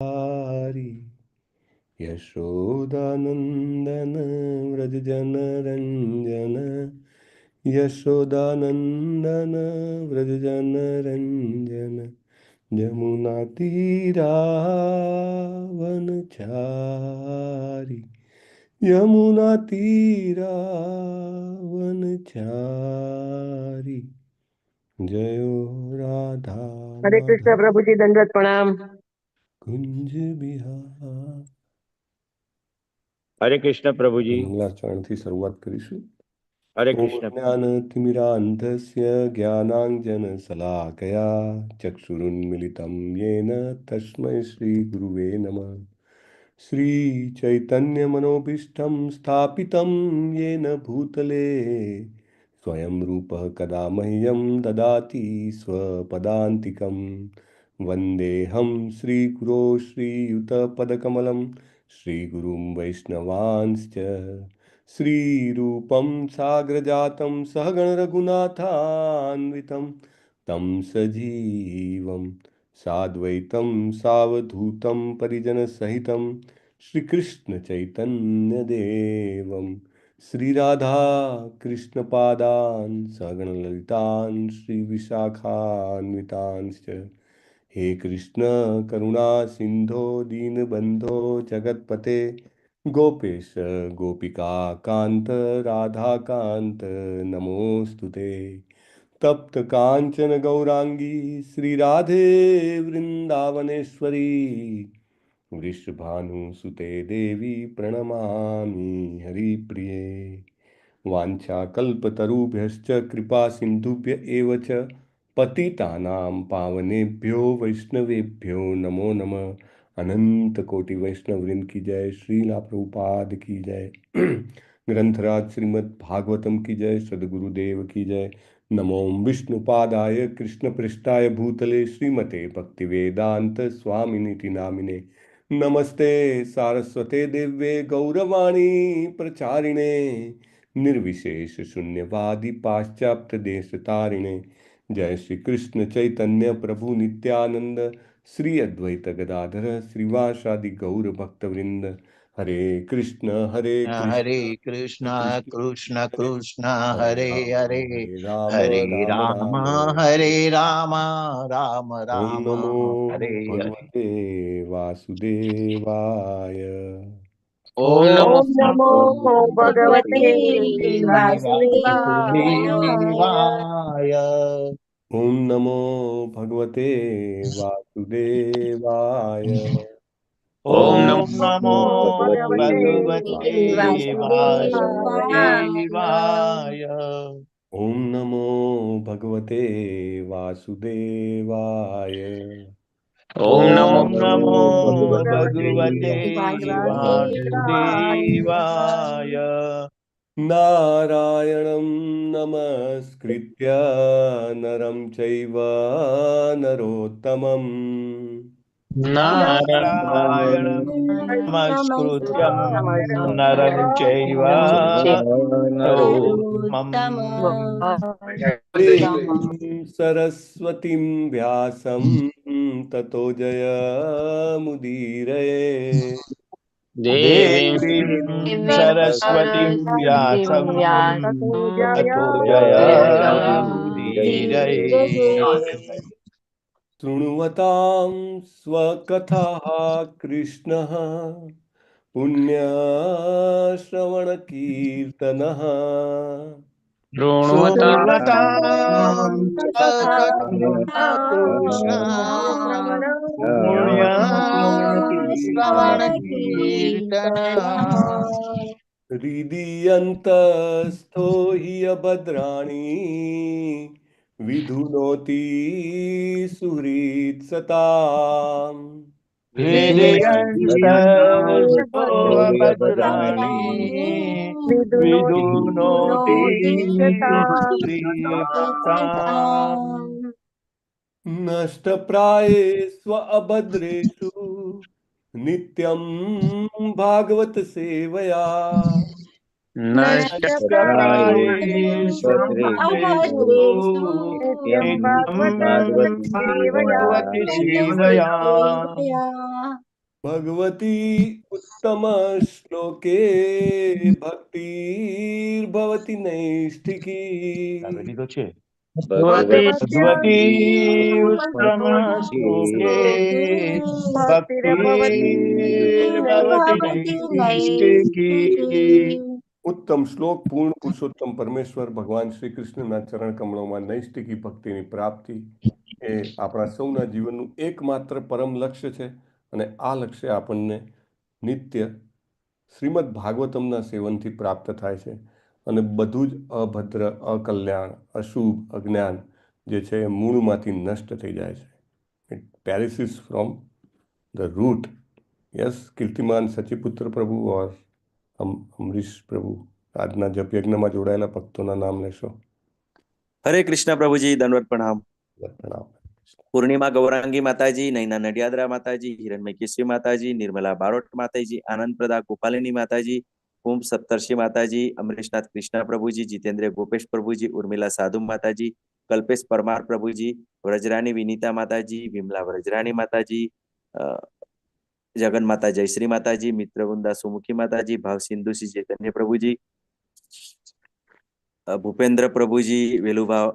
हरि यशोदानंदन व्रज जन रंजन यशोदानंदन व्रज जन रंजन जमुना तीरा वनचारी यमुना तीरा वनचारी जयो राधा हरे कृष्ण प्रभु जी, दंडवत प्रणाम। कुंज बिहार। हरे कृष्ण प्रभु जी। मंगलाचरणથી શરૂઆત કરીશું। हरे ॐ कृष्ण। ज्ञानतिमिरान्धस्य ज्ञानाञ्जनशलाकया चक्षुरुन्मिलितं येन तस्मै श्रीगुरुवे नमः। श्रीचैतन्यमनोभीष्टं स्थापितं येन भूतले स्वयं रूपः कदा मह्यं ददाति स्वपदान्तिकं। वन्देऽहं श्रीगुरो श्रीयुतपदकमलं श्रीगुरुं वैष्णवांश्च श्रीरूपं साग्रजातं सहगणरघुनाथान्वितं तं सजीवं साद्वैतं सावधूतं परिजनसहितं श्रीकृष्णचैतन्यदेवं श्रीराधा कृष्णपादान् सहगणललितान् श्रीविशाखान्वितांश्च। हे कृष्ण करुणा सिंधो दीनबंधो जगतपते गोपेश गोपिका कांत राधा कांत नमोस्तुते। तप्त कांचन गौरांगी श्री राधे वृंदावनेश्वरी वृषभानुसुते देवी प्रणमामि हरिप्रिये। वाञ्छाकल्पतरुभ्यश्च कृपा सिन्धुभ्य एव च पतितानां पावनेभ्यो वैष्णवेभ्यो नमो नमः। अनंत कोटि वैष्णव वृंद की जय। श्रीला प्रभुपाद की जय। ग्रंथराज श्रीमद् भागवतम की जय। सद्गुरुदेव की जय। नमो विष्णुपादाय कृष्ण पृष्ठाय भूतले श्रीमते भक्तिवेदांत स्वामिनीति नामिने। नमस्ते सारस्वते देव्ये गौरवाणी प्रचारिणे निर्विशेष शून्यवादी पाश्चात्य देश तारिणे। जय श्री कृष्ण चैतन्य प्रभु नित्यानंद श्री अद्वैत गदाधर श्रीवासादि गौर भक्तवृंद। हरे कृष्ण कृष्ण कृष्ण हरे कृष्ण हरे हरे, राम हरे राम राम राम हरे राम, राम ओम राम नमो हरे हरे। भगवते वासुदेवाय। ओम नमो ओम नमो भगवते भगवते वासुदेवाय। वासुदेवाय। ओम नमो भगवते वासुदेवाय। ओम ओम नमो नमो भगवते भगवते वासुदेवाय। वासुदेवाय। ओम नमो भगवते वासुदेवाय। ओम नमो ओम नमो भगवते भगवते वासुदेवाय। वासुदेवाय। नारायणं नमस्कृत्य नरं चैव नरोत्तमम्। नारायण नमस्कृत्यं नरं चैव नरोत्तमम्। देवीं सरस्वतीं व्यासं ततो जयमुदीरये। देवीं सरस्वतीं व्यासं ततो जय ततो जयमुदीरये। शृण्वतां स्वकथाः कृष्णः पुण्यश्रवणकीर्तनः शृण्वतां कथा स्वकथां कृष्ण श्रवण पुण्यश्रवणकीर्तन। हृदीयन्तस्थो हि अभद्राणि विधुनोति सुहृत्सताम्। हृदयन्तस्थो भद्राणि विदुनोति सुहृत्सताम्। नष्टप्रायेष्व अभद्रेषु नित्यं भागवत सेवया। नष्टप्रायेषु भद्रेषु नित्यं नित्यं भागवत सेवया। भगवति सेवया। भगवती उत्तम श्लोके भक्तिर्भवति नैष्ठिकी કાવેરી તો છે ભગવતી ભગવતી ઉત્તમ શ્લોકે ભક્તિર્ભવતી ભક્તિર્ભવતિ નૈષ્ઠિકી. ઉત્તમ શ્લોક પૂર્ણ પુરુષોત્તમ પરમેશ્વર ભગવાન શ્રી કૃષ્ણના ચરણ કમળોમાં નૈષ્ઠિકી ભક્તિની પ્રાપ્તિ એ આપણા સૌના જીવનનું એકમાત્ર પરમ લક્ષ્ય છે. અને આ લક્ષ્ય આપણને નિત્ય શ્રીમદ ભાગવતમના સેવનથી પ્રાપ્ત થાય છે. અને બધું જ અભદ્ર, અકલ્યાણ, અશુભ, અજ્ઞાન જે છે એ મૂળમાંથી નષ્ટ થઈ જાય છે. It perishes from the root. Yes, Kirtiman Sachiputra Prabhu ઓર અમરીશ પ્રભુ આજના જપ યજ્ઞમાં જોડાયેલા ભક્તોના નામ લેશો. હરે કૃષ્ણ પ્રભુજી, દંડવત પ્રણામ. પ્રણામ. પૂર્ણિમા ગૌરાંગી માતાજી, નૈના નડિયાદરા માતાજી, હિરણમય કેશવી માતાજી, નિર્મલા બારોટ માતાજી, આનંદ પ્રદા ગોપાલિની માતાજી, કુંભ સપ્તર્ષિ માતાજી, અમરીશનાથ કૃષ્ણ પ્રભુજી, જીતેન્દ્ર ગોપેશ પ્રભુજી, ઉર્મિલા સાધુ માતાજી, કલ્પેશ પરમાર પ્રભુજી, વ્રજરાની વિનીતા માતાજી, વિમલા વ્રજરાની માતાજી, જગન માતા જયશ્રી માતાજી, મિત્રવૃંદા સુમુખી માતાજી, ભાવ સિંધુસી ચૈતન્ય પ્રભુજી, ભૂપેન્દ્ર પ્રભુજી, વેલુભાવ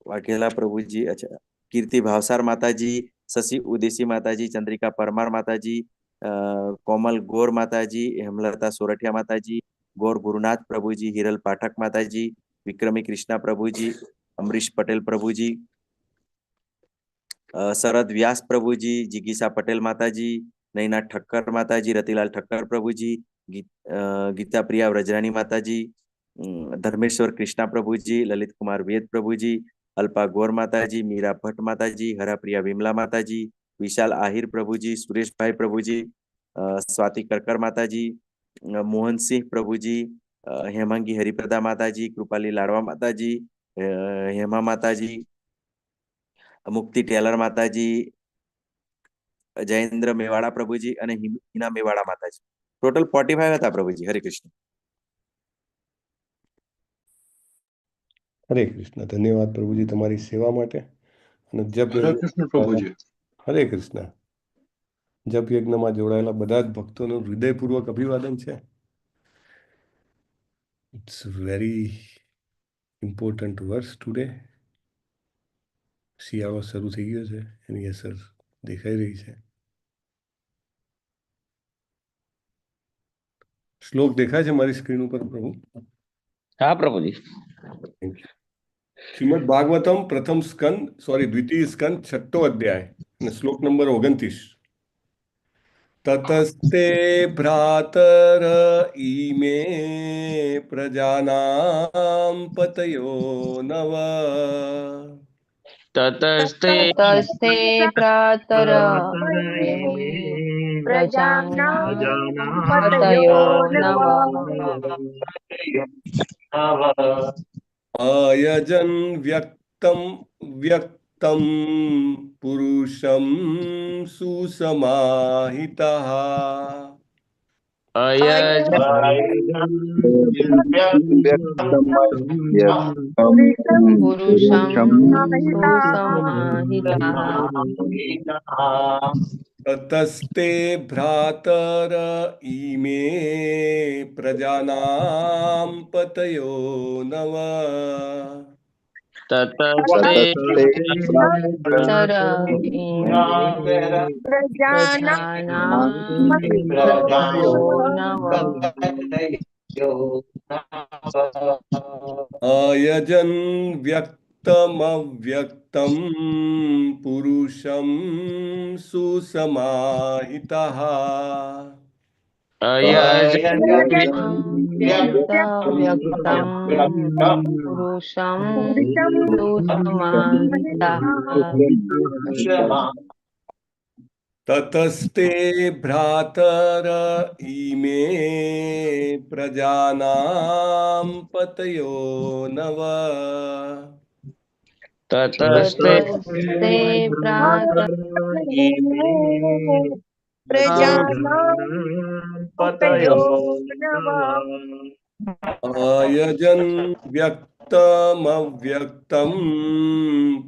વાઘેલા પ્રભુજી, અચ્છા, કીર્તિ ભાવસાર માતાજી, શશી ઉદેશી માતાજી, ચંદ્રિકા પરમાર માતાજી, કોમલ ગોર માતાજી, હેમલતા સોરઠિયા માતાજી, ગોર ગુરુનાથ પ્રભુજી, હિરલ પાઠક માતાજી, વિક્રમી કૃષ્ણા પ્રભુજી, અમરીશ પટેલ પ્રભુજી, શરદ વ્યાસ પ્રભુજી, જીગીસા પટેલ માતાજી, નૈના ઠક્કર માતાજી, રતિલાલ ઠક્કર પ્રભુજી, ગીતા પ્રિયા વ્રજરાની માતાજી, ધર્મેશ્વર કૃષ્ણા પ્રભુજી, લલિત કુમાર વેદ પ્રભુજી, અલ્પા ગોર માતાજી, મીરા ભટ્ટ માતાજી, હરાપ્રિયા વિમલા માતાજી, વિશાલ આહિર પ્રભુજી, સુરેશભાઈ પ્રભુજી, સ્વાતિ કરકર માતાજી, મોહનસિંહ પ્રભુજી, હેમાંગી હરિપ્રદા માતાજી, કૃપાલી લાડવા માતાજી, હેમા માતાજી, મુક્તિ ટેલર માતાજી, જયેન્દ્ર મેવાડા પ્રભુજી અને હિના મેવાડા માતાજી. ટોટલ 45 હતા પ્રભુજી. હરે કૃષ્ણ. હરે કૃષ્ણ. ધન્યવાદ પ્રભુજી તમારી સેવા માટે. અને જપ હરે કૃષ્ણ પ્રભુજી. હરે કૃષ્ણ. જપ યજ્ઞમાં જોડાયેલા બધા જ ભક્તોનું હૃદયપૂર્વક અભિવાદન છે. ઇટ્સ વેરી ઇમ્પોર્ટન્ટ વર્ષ ટુડે. શિયાળો શરૂ થઈ ગયો છે, એની અસર દેખાઈ રહી છે. શ્લોક દેખાય છે મારી સ્ક્રીન ઉપર પ્રભુ? હા પ્રભુજી. શ્રીમદ ભાગવતમ પ્રથમ સ્કંદ, દ્વિતીય સ્કંદ, 6ઠ્ઠો અધ્યાય અને શ્લોક નંબર 29. તતસ્તે ભ્રાતર ઈમે પ્રજાનામ પતયો નવ. તતસ્તે પ્રાતર પ્રજાનાં પતયો નવ. અયજન વ્યક્તમ પુરુષમ સુસમાહિતઃ. પુરુષં સુસમાહિતઃ. તતસ્તે ભ્રાતર ઈમે પ્રજાનામ પતયો નવ. તતસ્તે પ્રાતર પ્રજાનાં પતયો નવ. અયજન વ્યક્તમ પુરુષમ સુસમાહિતઃ. વ્યક્તં પુરુષં સુસમાહિતઃ. તતસ્તે ભ્રાતર ઈમે પ્રજાનામ પતયો નવ. તતસ્તે પ્રાતર પ્રજાનાં પતયો નવ. અયજન વ્યક્તમ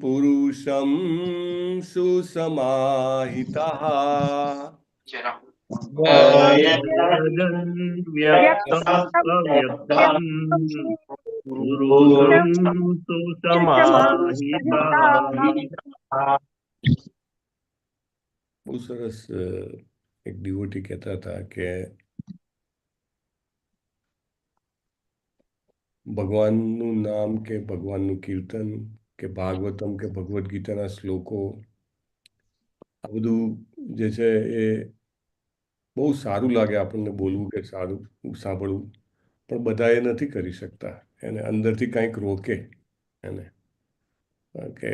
પુરુષમ સુસમાહિતઃ. व्यक्तम् अव्यक्तम् पुरुषं सुसमाहितः। બહુ સરસ. એક ડિવોટી કહેતા હતા કે ભગવાનનું નામ કે ભગવાનનું કીર્તન કે ભાગવતમ કે ભગવદ્ ગીતાના શ્લોકો આ બધું જે છે એ બહુ સારું લાગે આપણને બોલવું કે સારું સાંભળવું, પણ બધા એ નથી કરી શકતા. એને અંદરથી કંઈક રોકે એને કે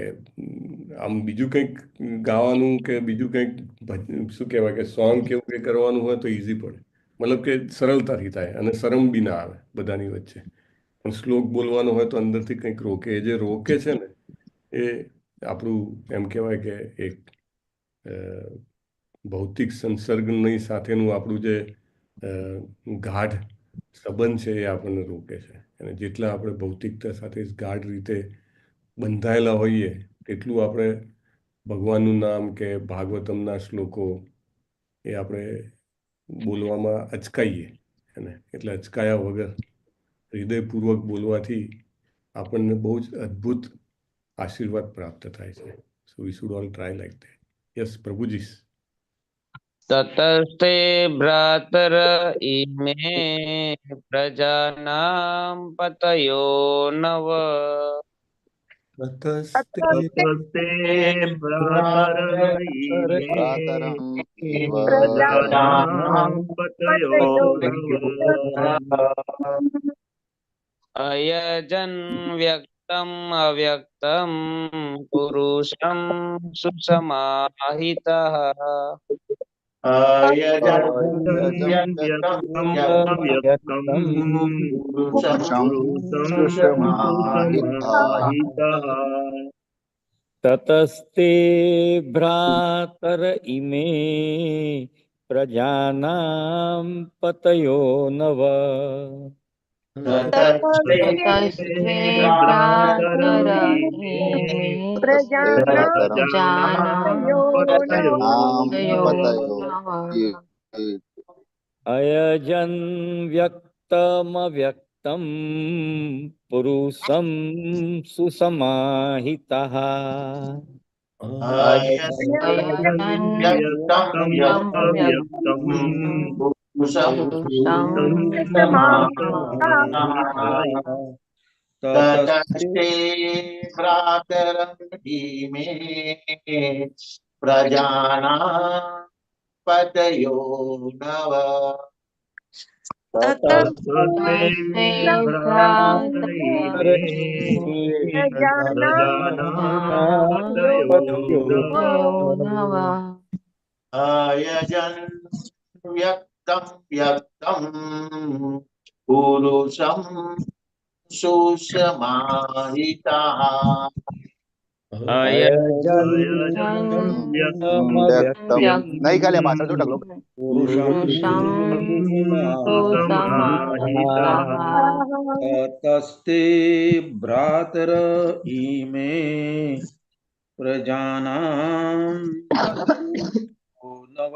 આમ બીજું કંઈક ગાવાનું કે બીજું કંઈક શું કહેવાય કે સોંગ કે એવું કંઈ કરવાનું હોય તો ઇઝી પડે, મતલબ કે સરળતાથી થાય અને શરમ બી ના આવે બધાની વચ્ચે. પણ શ્લોક બોલવાનો હોય તો અંદરથી કંઈક રોકે. એ જે રોકે છે ને એ આપણું એમ કહેવાય કે એક ભૌતિક સંસર્ગની સાથેનું આપણું જે ગાઢ સંબંધ છે એ આપણને રોકે છે. અને જેટલા આપણે ભૌતિકતા સાથે ગાઢ રીતે બંધાયેલા હોઈએ એટલું આપણે ભગવાનનું નામ કે ભાગવતમના શ્લોકો એ આપણે બોલવામાં અચકાઈએ એને. એટલે અચકાયા વગર હૃદયપૂર્વક બોલવાથી આપણને બહુ જ અદ્ભુત આશીર્વાદ પ્રાપ્ત થાય છે. So we should all try like that. Yes Prabhuji. તતસ્તે ભ્રાતર ઇમે પ્રજાનામ પતયો નવ. તતસ્તે ततस्ते भ्रातरयिमे प्रजानां पतयो नव। અયજન વ્યક્તમ અવ્યક્તમ પુરુષમ સુસમાહિતઃ. व्यक्तम् अव्यक्तम् पुरुषं सुसमाहितः। ततस्ते भ्रातर इमे प्रजानां पतयो नव। ततस्ते भ्रातरयिमे प्रजानां पतयो नव। अयजन व्यक्तमव्यक्तं पुरुषं सुसमाहितः। ततस्ते भ्रातर इमे प्रजानां पतयो नव। ततस्ते भ्रातरयिमे प्रजानां पतयो नव। अयजन व्यक्तं व्यक्तं पुरुषं सुसमाहितः। नहीं खाली पाછળ જો ઢગલો ततस्ते भ्रातर इमे प्रजानां नव।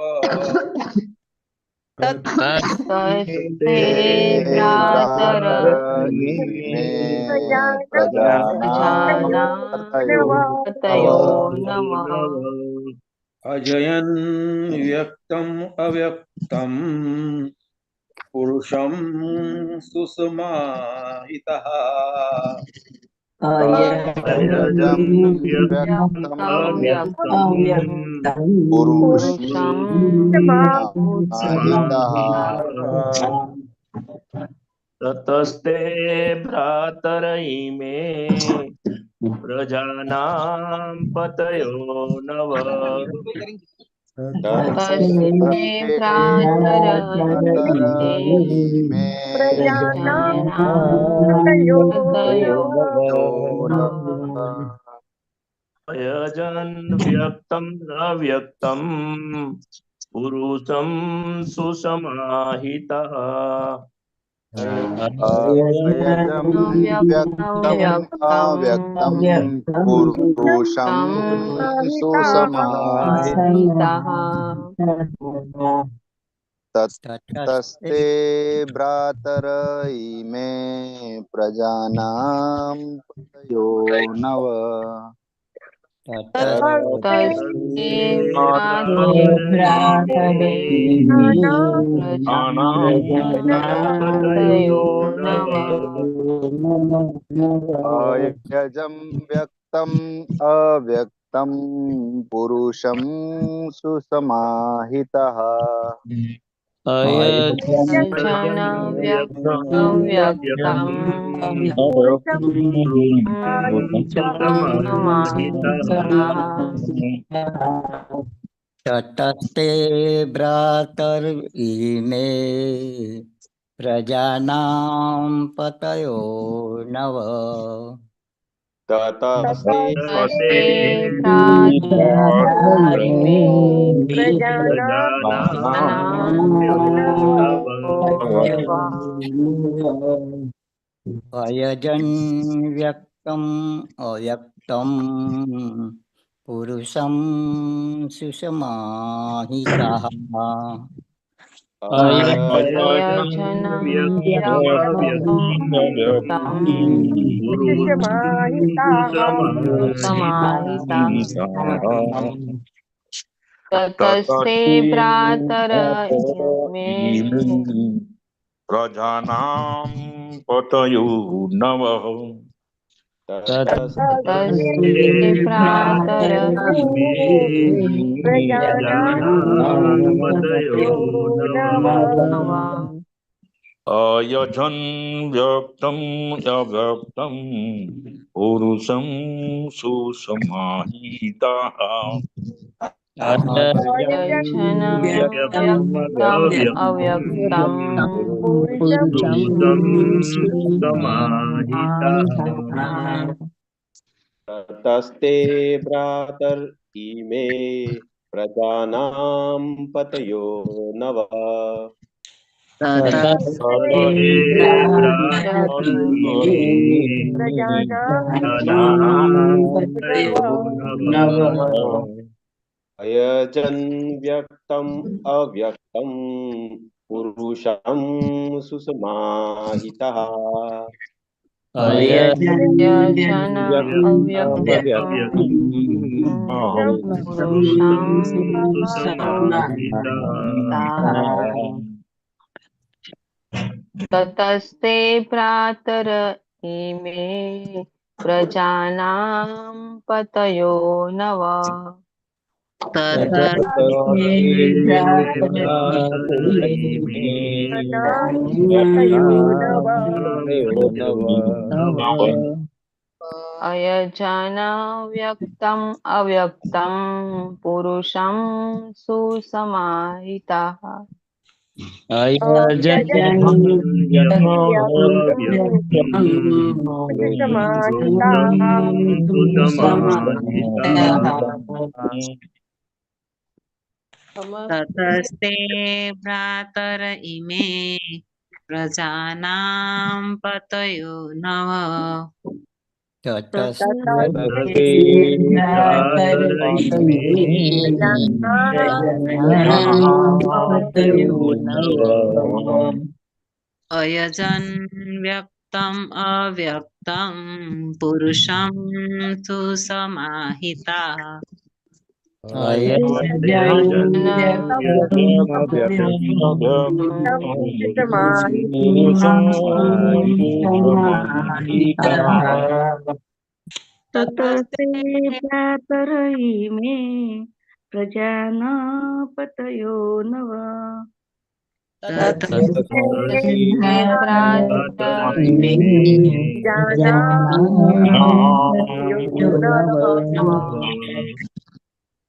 ततस्ते भ्रातर इमे प्रजानां पतयो नव। अजयन् व्यक्तम् अव्यक्तम् पुरुषं सुसमाहितः। अयजं व्यक्तम् अव्यक्तम् पुरुषं ततस्ते भ्रातरयिमे प्रजानां पतयो नव। ततस्ते भ्रातरयिमे प्रजानां पतयो नव। अयजन् व्यक्तम् अव्यक्तम् पुरुषं सुसमाहितः। अयजं व्यक्तम् अव्यक्तं पुरुषं सुसमाहितः। ततस्ते भ्रातर इमे प्रजानां पतयो नव ततस्ते प्रजानां नव अयजं व्यक्तम् अव्यक्तं पुरुषं सुसमाहितः अयजन व्यक्तं ततस्ते भ्रातर्इमे प्रजानां पतयो नव ततस्ते प्रातरइमे अयजन् व्यक्तम् अव्यक्तं पुरुषं सुसमाहितः अयजन व्यक्तं समाहितः ततस्ते भ्रातरइमे प्रजानां पतयो नवः ततस्ते भ्रातरइमे नव अयजन् व्यक्तम् अव्यक्तं पुरुषं सुसमाहितः अयजन व्यक्तं अव्यक्तं ततस्ते भ्रातर इमे प्रजानां पतयो नव अयजन् व्यक्तम् अव्यक्तं पुरुषं सुसमाहितः अयजन अव्यक्तं पुरुषं ततस्ते भ्रातर इमे प्रजानां पतयो नव अयजन व्यक्तं अव्यक्तं पुरुषं सुसमाहितः ततस्ते भ्रातर इमे प्रजानां पतयो नव अयजन् व्यक्तम् अव्यक्तं पुरुषं सुसमाहितः ततस्ते भ्रातर इमे प्रजानां पतयो नव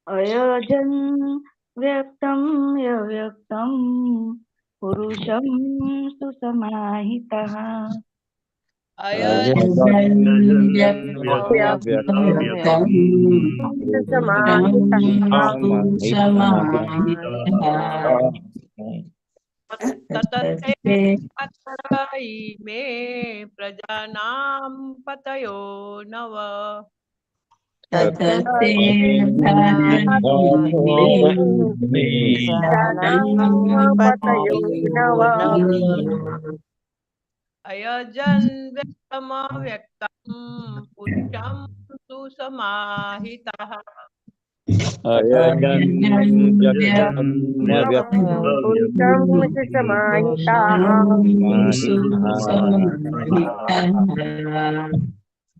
अयजन् व्यक्तं अव्यक्तं पुरुषं सुसमाहितः ततस्ते भ्रातर इमे प्रजानां पतयो नव ततस्ते पतयो नव अयजन् व्यक्तमव्यक्तं पुरुषं सुसमाहितः अयजन् व्यक्तम् व्यक्तम् पुरुषं सुसमाहिताः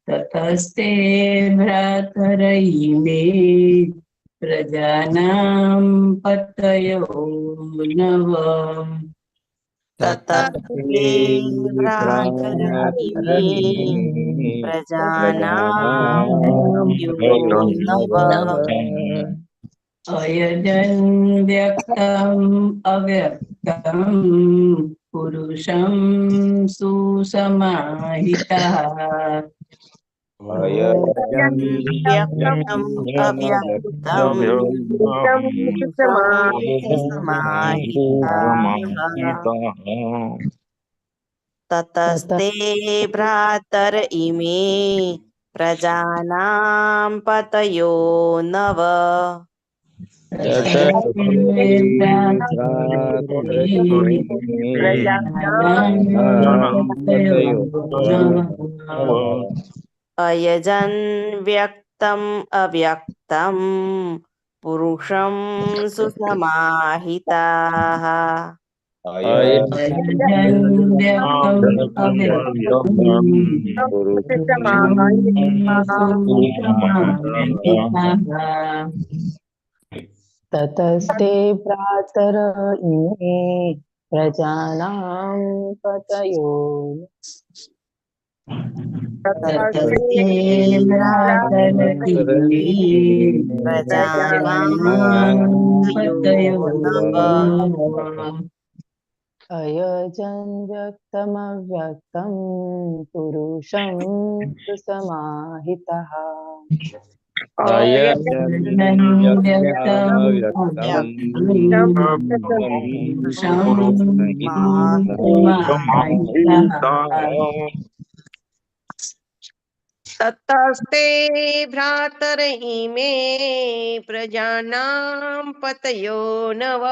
ततस्ते भ्रातरयिमे प्रजानां पतयो नव ततस्ते भ्रातरयिमे प्रजानां पतयो नव अयजन् व्यक्तम् अव्यक्तम् पुरुषं सुसमाहितः अयजन् व्यक्तम् अव्यक्तम् समाहिताः ततस्ते भ्रातर इमे प्रजानां पतयो नव अयजन् व्यक्तम् अव्यक्तम् पुरुषं सुसमाहिताः ततस्ते भ्रातर इमे प्रजानां पतयो ततस्ते भ्रातर इमे प्रजानां पतयो नव अयजन् व्यक्तमव्यक्तं पुरुषं सुसमाहितः ततस्ते भ्रातर इमे प्रजानां पतयो नव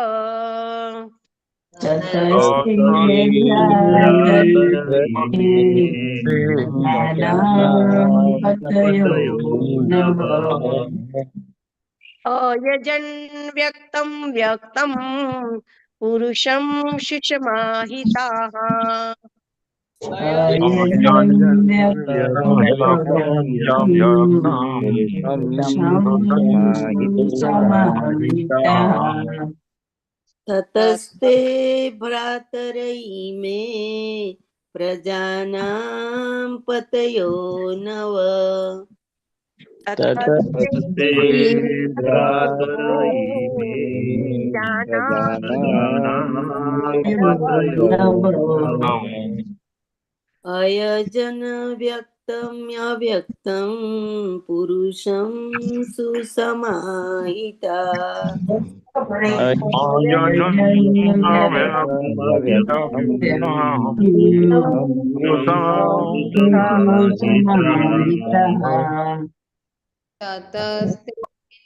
अयजन् व्यक्तं व्यक्तं पुरुषं सुसमाहिताः ततस्ते भ्रातर इमे प्रजानां पतयो नव ततस्ते भ्रातर इमे प्रजानां पतयो नव अयजन् व्यक्तम् अव्यक्तं पुरुषं सुसमाहिता ततस्ते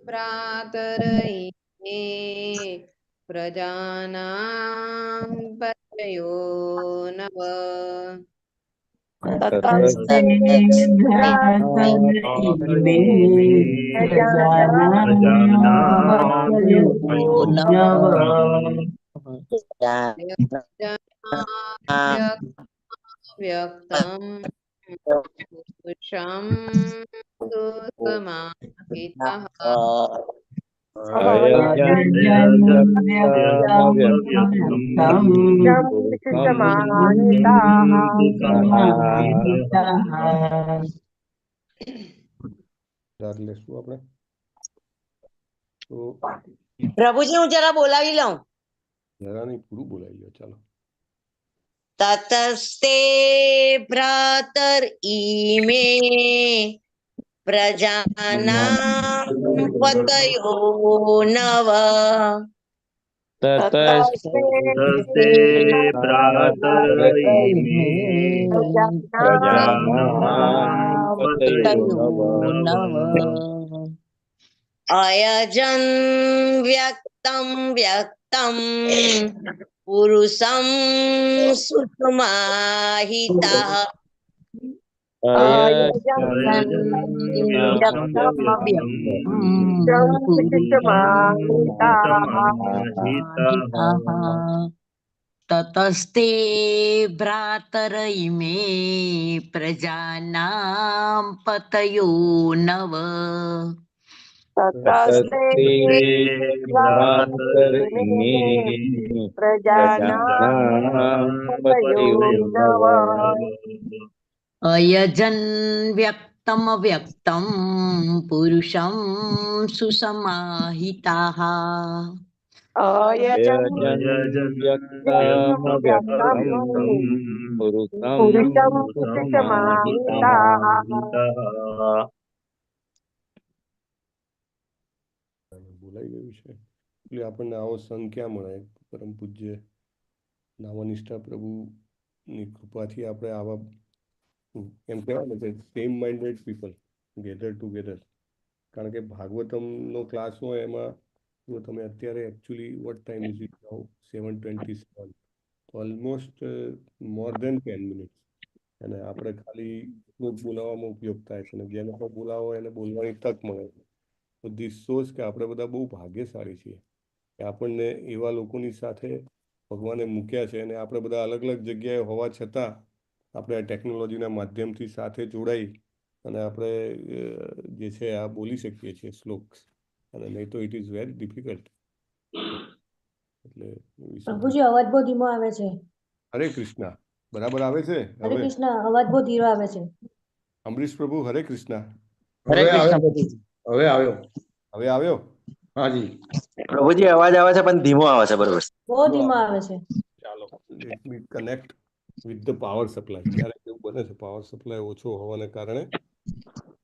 भ्रातर इमे प्रजानां पतयो नव ततस्ते भ्रातर इमे प्रजानां नव व्यक्तं पुरुषं सुसमाहितः પ્રભુજી હું જરા બોલાવી લઉં જરા નહીં પૂરું બોલાવી લો ચાલો તતસ્તે ભ્રાતર ઇમે પ્રજાનાં પતયો નવ ततस्ते भ्रातर इमे प्रजानां अयजन व्यक्तं व्यक्तं पुरुषं सुषमाहितः अयजन् व्यक्तम् अव्यक्तं सुषमाहितः ततस्ते भ्रातर इमे प्रजानां पतयो नव ततस्ते भ्रातर इमे प्रजानां पतयो नव अयजन् व्यक्तम् अव्यक्तं पुरुषं सुसमाहिताः अयजन् व्यक्तम् पुरुषं सुसमाहिताः બોલાઈ ગયું છે એટલે આપણને આવો સંઘ ક્યાં મળે પરમ પૂજ્ય નામનિષ્ઠા પ્રભુની કૃપાથી આપણે આવા એમ કહેવાય ને કે same minded people gather together કારણ કે ભાગવતમનો ક્લાસ હોય એમાં જો તમે અત્યારે actually what time is it now 7:27 તો ઓલમોસ્ટ મોર દેન 10 મિનિટ્સ અને આપણે ખાલી શ્લોક બોલાવવામાં ઉપયોગ થાય છે અને જેને પણ બોલાવો એને બોલવાની તક મળે છે તો ધીસ શોઝ કે આપણે બધા બહુ ભાગ્યશાળી છીએ કે આપણને એવા લોકોની સાથે ભગવાને મૂક્યા છે અને આપણે બધા અલગ અલગ જગ્યાએ હોવા છતાં આપણે આ ટેકનોલોજીના માધ્યમથી સાથે જોડાઈ અને આપણે જે છે આ બોલી શકીએ છીએ શ્લોક અને નહીં તો ઇટ ઇઝ વેરી ડિફિકલ્ટ એટલે પ્રભુજી અવાજ બહુ ધીમો આવે છે. હરે કૃષ્ણ બરાબર આવે છે હરે કૃષ્ણ અવાજ બહુ ધીરો આવે છે. અમરીશ પ્રભુ હરે કૃષ્ણ હરે કૃષ્ણ હવે આવ્યો હવે આવ્યો હાજી પ્રભુજી અવાજ આવે છે પણ ધીમો આવે છે બરોબર બહુ ધીમો આવે છે. ચાલો let me connect with the power supply ક્યારેક એવું બને છે પાવર સપ્લાય ઓછો હોવાને કારણે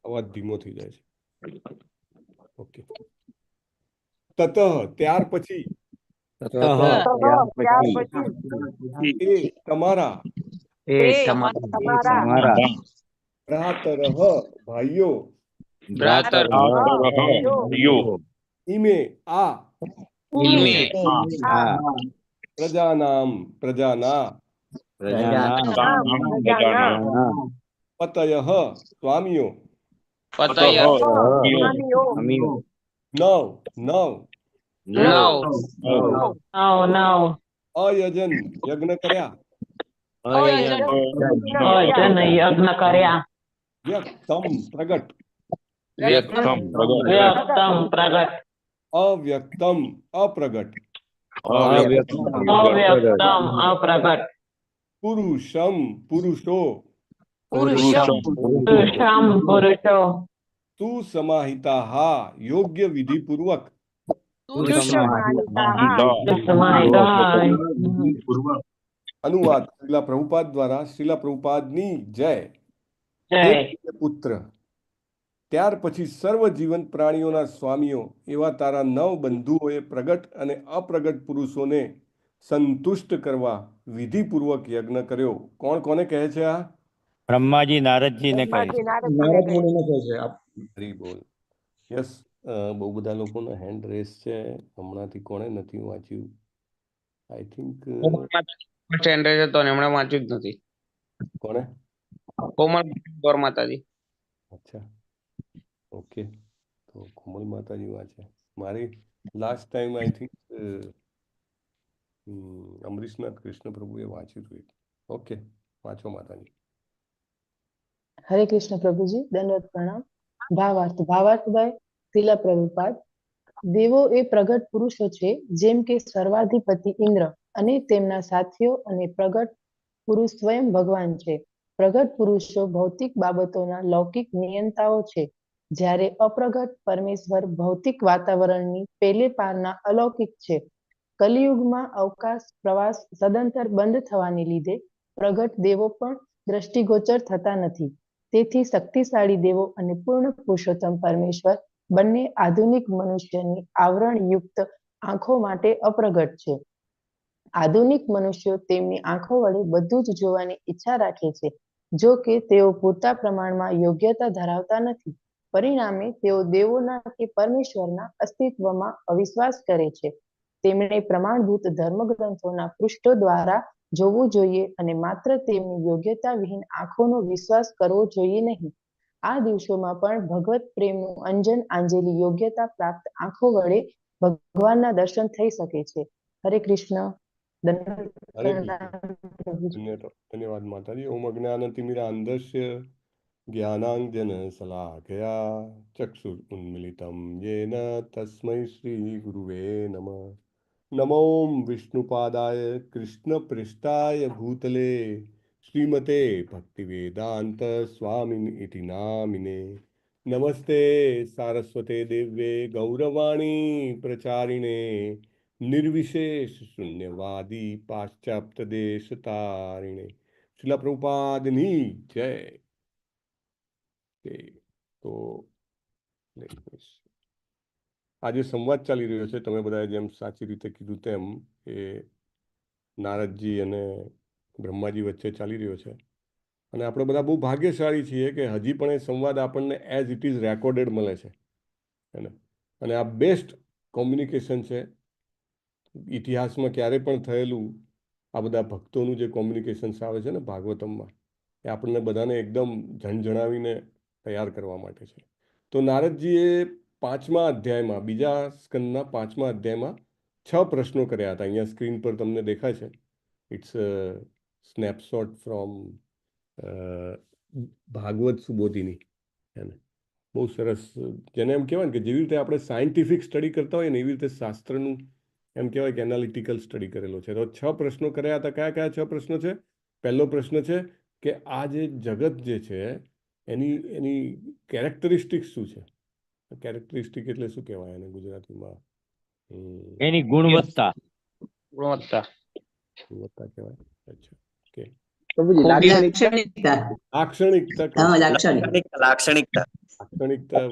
અવાજ ધીમો થઈ જાય છે ઓકે તત ત્યાર પછી તમારા ભ્રાતરઃ ભાઈઓ ઈમે આ પ્રજાના પતયઃ સ્વામીઓ અયજન યજ્ઞ કર્યા વ્યક્તમ પ્રગટ અવ્યક્તમ અપ્રગટ પુરુષમ પુરુષો સુસમાહિતા યોગ્ય વિધિપૂર્વક અનુવાદ શ્રીલા પ્રભુપાદ દ્વારા શ્રીલા પ્રભુપાદની જય પુત્ર ત્યાર પછી સર્વ જીવંત પ્રાણીઓના સ્વામીઓ એવા તારા 9 બંધુઓએ પ્રગટ અને અપ્રગટ પુરુષોને સંતુષ્ટ કરવા વિધિપૂર્વક યજ્ઞ કર્યો. કોણ કોને કહે છે આ? બ્રહ્માજી નારદજી ને કહે છે. હરી બોલ. યસ, બહુ બધા લોકોનો હેન્ડ રેસ છે. હમણાંથી કોણે નથી વાંચ્યું? આઈ થિંક હેન્ડ રેસ હતો ને એમણે વાંચ્યું જ નથી. કોણે? કોમલ ગૌર માતાજી. અચ્છા, ઓકે. તો કોમલ માતાજી વાંચે. મારી last time I think Amrishnath Krishna પ્રભુએ વાંચ્યું હતું. ઓકે, વાંચો માતાજી. હરે કૃષ્ણ પ્રભુજી, દંડવત પ્રણામ. ભાવાર્થ ભાઈ શ્રીલા પ્રભુપાદ. દેવો એ પ્રગટ પુરુષો છે, જેમ કે સર્વાધિપતિ ઇન્દ્ર અને તેમના સાથીઓ, અને પ્રગટ પુરુષ સ્વયં ભગવાન છે. પ્રગટ પુરુષો ભૌતિક બાબતોના લૌકિક નિયંતાઓ છે, જ્યારે અપ્રગટ પરમેશ્વર ભૌતિક વાતાવરણની પેલે પારના અલૌકિક છે. કલિયુગમાં અવકાશ પ્રવાસ સદંતર બંધ થવાને લીધે પ્રગટ દેવો પણ દ્રષ્ટિગોચર થતા નથી. તેથી શક્તિશાળી દેવો અને પૂર્ણ પુરુષોત્તમ પરમેશ્વર બંને આધુનિક મનુષ્યની આવરણયુક્ત આંખો માટે અપ્રગટ છે. આધુનિક મનુષ્યો તેમની આંખો વડે બધું જ જોવાની ઈચ્છા રાખે છે, જો કે તેઓ પૂરતા પ્રમાણમાં યોગ્યતા ધરાવતા નથી. પરિણામે તેઓ દેવોના કે પરમેશ્વરના અસ્તિત્વમાં અવિશ્વાસ કરે છે. તેમણે પ્રમાણભૂત ધર્મગ્રંથોના પૃષ્ઠો દ્વારા જોવું જોઈએ અને માત્ર તેમની યોગ્યતા વિહીન આંખોનો વિશ્વાસ કરવો જોઈએ નહીં. આ દિવસોમાં પણ ભગવત પ્રેમનું અંજન આંજેલી યોગ્યતા પ્રાપ્ત આંખો વડે ભગવાનના દર્શન થઈ શકે છે. હરે કૃષ્ણ. હરે કૃષ્ણ. ધન્યવાદ માતાજી. ઓમ અજ્ઞાનતિમિરાન્ધસ્ય જ્ઞાનાંજન શલાકયા ચક્ષુરુન્મિલિતમ યેન તસ્મૈ શ્રી ગુરુવે નમઃ. નમો વિષ્ણુપાદાય કૃષ્ણપ્રેષ્ઠાય ભૂતલે શ્રીમતે ભક્તિવેદાંત સ્વામિન ઇતિ નામિને. નમસ્તે સારસ્વતે દેવ્યે ગૌરવાણી પ્રચારિણે નિર્વિશેષ શૂન્યવાદી પાશ્ચાત્ય દેશ તારિણે. શિલા પ્રભુપાદની જય. તો આજે સંવાદ ચાલી રહ્યો છે, તમે બધાએ જેમ સાચી રીતે કીધું તેમ એ નારદજી અને બ્રહ્માજી વચ્ચે ચાલી રહ્યો છે. અને આપણે બધા બહુ ભાગ્યશાળી છીએ કે હજી પણ એ સંવાદ આપણને એઝ ઇટ ઇઝ રેકોર્ડેડ મળે છે. અને આ બેસ્ટ કોમ્યુનિકેશન છે. ઇતિહાસમાં ક્યારે પણ થયેલું આ બધા ભક્તોનું જે કોમ્યુનિકેશન્સ આવે છે ને ભાગવતમમાં, એ આપણને બધાને એકદમ ઝણઝણાવીને તૈયાર કરવા માટે છે. તો નારદજીએ 5મા અધ્યાયમાં, બીજા સ્કંદના 5મા અધ્યાયમાં 6 પ્રશ્નો કર્યા હતા. અહીંયા સ્ક્રીન પર તમને દેખાય છે. It's snapshot from Bhagavat Subodhini. બહુ સરસ. જેને એમ કહેવાય ને કે જેવી રીતે આપણે સાયન્ટિફિક સ્ટડી કરતા હોય ને એવી રીતે શાસ્ત્રનું એમ કહેવાય કે એનાલિટિકલ સ્ટડી કરેલો છે. તો 6 પ્રશ્નો કર્યા હતા. કયા કયા 6 પ્રશ્નો છે? પહેલો પ્રશ્ન છે કે આ જે જગત જે છે એની કેરેક્ટરિસ્ટિક શું છે? કેરેક્ટરિસ્ટિક એટલે શું કહેવાય એને ગુજરાતીમાં? એની ગુણવત્તા. ગુણવત્તા કહેવાય. અચ્છા, ઓકે. લાક્ષણિકતા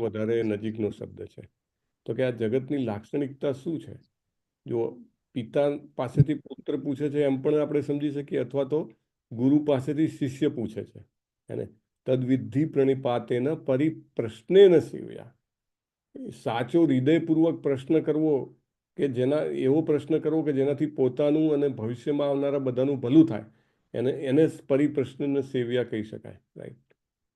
વધારે નજીકનો શબ્દ છે. તો કે આ જગતની લાક્ષણિકતા શું છે? જો પિતા પાસેથી પુત્ર પૂછે છે એમ પણ આપણે સમજી શકીએ, અથવા તો ગુરુ પાસેથી શિષ્ય પૂછે છે. એને તદ્વિધિ પ્રણિપાતેન પરિપ્રશ્નેન સેવ્યા. સાચો હૃદયપૂર્વક પ્રશ્ન કરવો, કે જેના એવો પ્રશ્ન કરવો કે જેનાથી પોતાનું અને ભવિષ્યમાં આવનારા બધાનું ભલું થાય, એને પરિપ્રશ્નને સેવ્યા કહી શકાય. રાઈટ.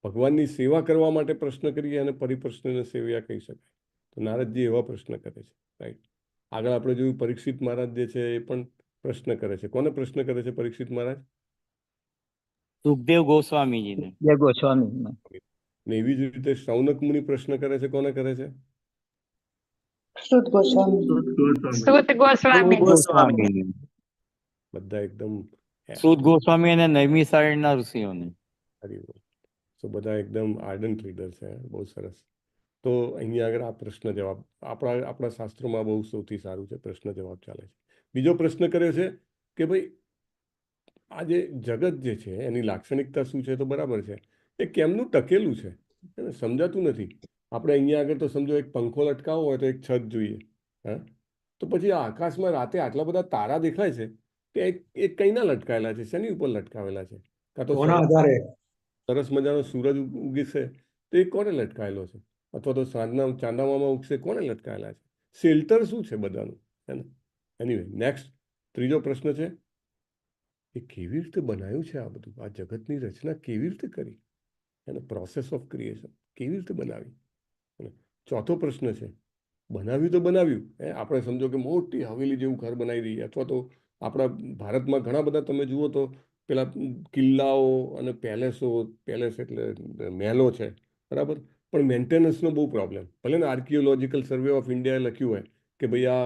ભગવાનની સેવા કરવા માટે પ્રશ્ન કરીએ અને પરિપ્રશ્નને સેવ્યા કહી શકાય. તો નારદજી એવા પ્રશ્ન કરે છે. રાઈટ. આગળ આપણે જોયું પરીક્ષિત મહારાજ જે છે એ પણ પ્રશ્ન કરે છે. કોને પ્રશ્ન કરે છે પરીક્ષિત મહારાજ? સુખદેવ ગોસ્વામીજીને. ને એવી જ રીતે શૌનક મુનિ પ્રશ્ન કરે છે. કોને કરે છે? સુત ગોસ્વામી. બધા એકદમ સુત ગોસ્વામી અને નૈમિષારણ્યના ઋષિઓને. તો બધા એકદમ આર્ડન્ટ રીડર છે. બહુ સરસ. તો અહીંયા આગળ આ પ્રશ્ન જવાબ આપણા શાસ્ત્રોમાં બહુ સૌથી સારું છે. પ્રશ્ન જવાબ ચાલે છે. બીજો પ્રશ્ન કર્યો છે કે ભાઈ આ જે જગત જે છે એની લાક્ષણિકતા શું છે? તો બરાબર છે, એ કેમનું ટકેલું છે એને સમજાતું નથી. આપણે અહીંયા આગળ તો સમજો એક પંખો લટકાવવો હોય તો એક છત જોઈએ. હા, તો પછી આ આકાશમાં રાતે આટલા બધા તારા દેખાય છે કે એ કઈના લટકાયેલા છે? શેની ઉપર લટકાવેલા છે? કાં તો સરસ મજાનો સૂરજ ઉગે છે તો એ કોને લટકાયેલો છે? અથવા તો સાંજના ચાંદામામાં ઉગશે, કોને લટકાયેલા છે? શેલ્ટર શું છે બધાનું? એનીવે, નેક્સ્ટ ત્રીજો પ્રશ્ન છે એ કેવી રીતે બનાવ્યું છે આ બધું? આ જગતની રચના કેવી રીતે કરી? એને પ્રોસેસ ઓફ ક્રિએશન કેવી રીતે બનાવી? ચોથો પ્રશ્ન છે બનાવ્યું તો બનાવ્યું, આપણે સમજો કે મોટી હવેલી જેવું ઘર બનાવી દઈએ, અથવા તો આપણા ભારતમાં ઘણા બધા તમે જુઓ તો પેલા કિલ્લાઓ અને પેલેસ એટલે મહેલો છે, બરાબર, પણ મેન્ટેનન્સનો બહુ પ્રોબ્લેમ. ભલે ને આર્કિયોલોજીકલ સર્વે ઓફ ઇન્ડિયાએ લખ્યું હોય કે ભાઈ આ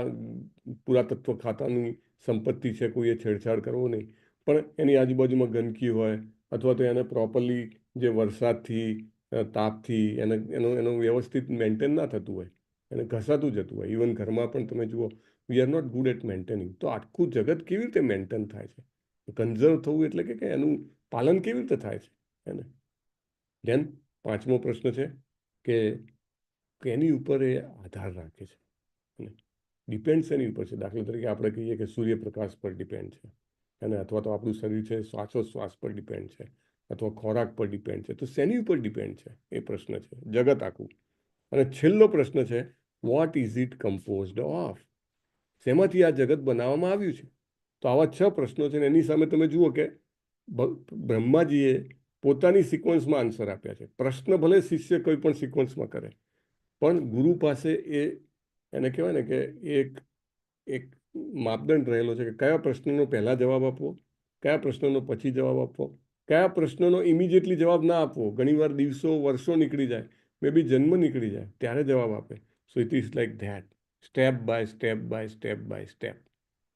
પુરાતત્વ ખાતાની સંપત્તિ છે, કોઈએ છેડછાડ કરવો નહીં, પણ એની આજુબાજુમાં ગંદકી હોય, અથવા તો એને પ્રોપરલી જે વરસાદથી તાપથી એનું વ્યવસ્થિત મેન્ટેન ના થતું હોય, એને ઘસાતું જતું હોય. ઇવન ઘરમાં પણ તમે જુઓ, we are not good at maintaining. તો આખું જગત કેવી રીતે મેન્ટેન થાય છે? કન્ઝર્વ થવું એટલે કે એનું પાલન કેવી રીતે થાય છે એને? ધેન પાંચમો પ્રશ્ન છે કે એની ઉપર એ આધાર રાખે છે, ડિપેન્ડ્સ એની ઉપર છે. દાખલા તરીકે આપણે કહીએ કે સૂર્યપ્રકાશ પર ડિપેન્ડ છે, અને અથવા તો આપણું શરીર છે શ્વાસોશ્વાસ પર ડિપેન્ડ છે, અથવા ખોરાક પર ડિપેન્ડ છે? તો શેની ઉપર ડિપેન્ડ છે એ પ્રશ્ન છે, જગત આખું. અને છેલ્લો પ્રશ્ન છે, what is it composed of? શેમાંથી આ જગત બનાવવામાં આવ્યું છે? તો આવા 6 પ્રશ્નો છે ને એની સામે તમે જુઓ કે બ્રહ્માજીએ પોતાની સિક્વન્સમાં આન્સર આપ્યા છે. પ્રશ્ન ભલે શિષ્ય કોઈ પણ સિક્વન્સમાં કરે, પણ ગુરુ પાસે એને કહેવાય ને કે એક માપદંડ રહેલો છે કે કયા પ્રશ્નનો પહેલા જવાબ આપવો, કયા પ્રશ્નનો પછી જવાબ આપવો, કયા પ્રશ્નનો ઇમિડિયેટલી જવાબ ના આપવો. ઘણીવાર દિવસો વર્ષો નીકળી જાય, મે બી જન્મ નીકળી જાય ત્યારે જવાબ આપે. So it is like that, step by step by step by step,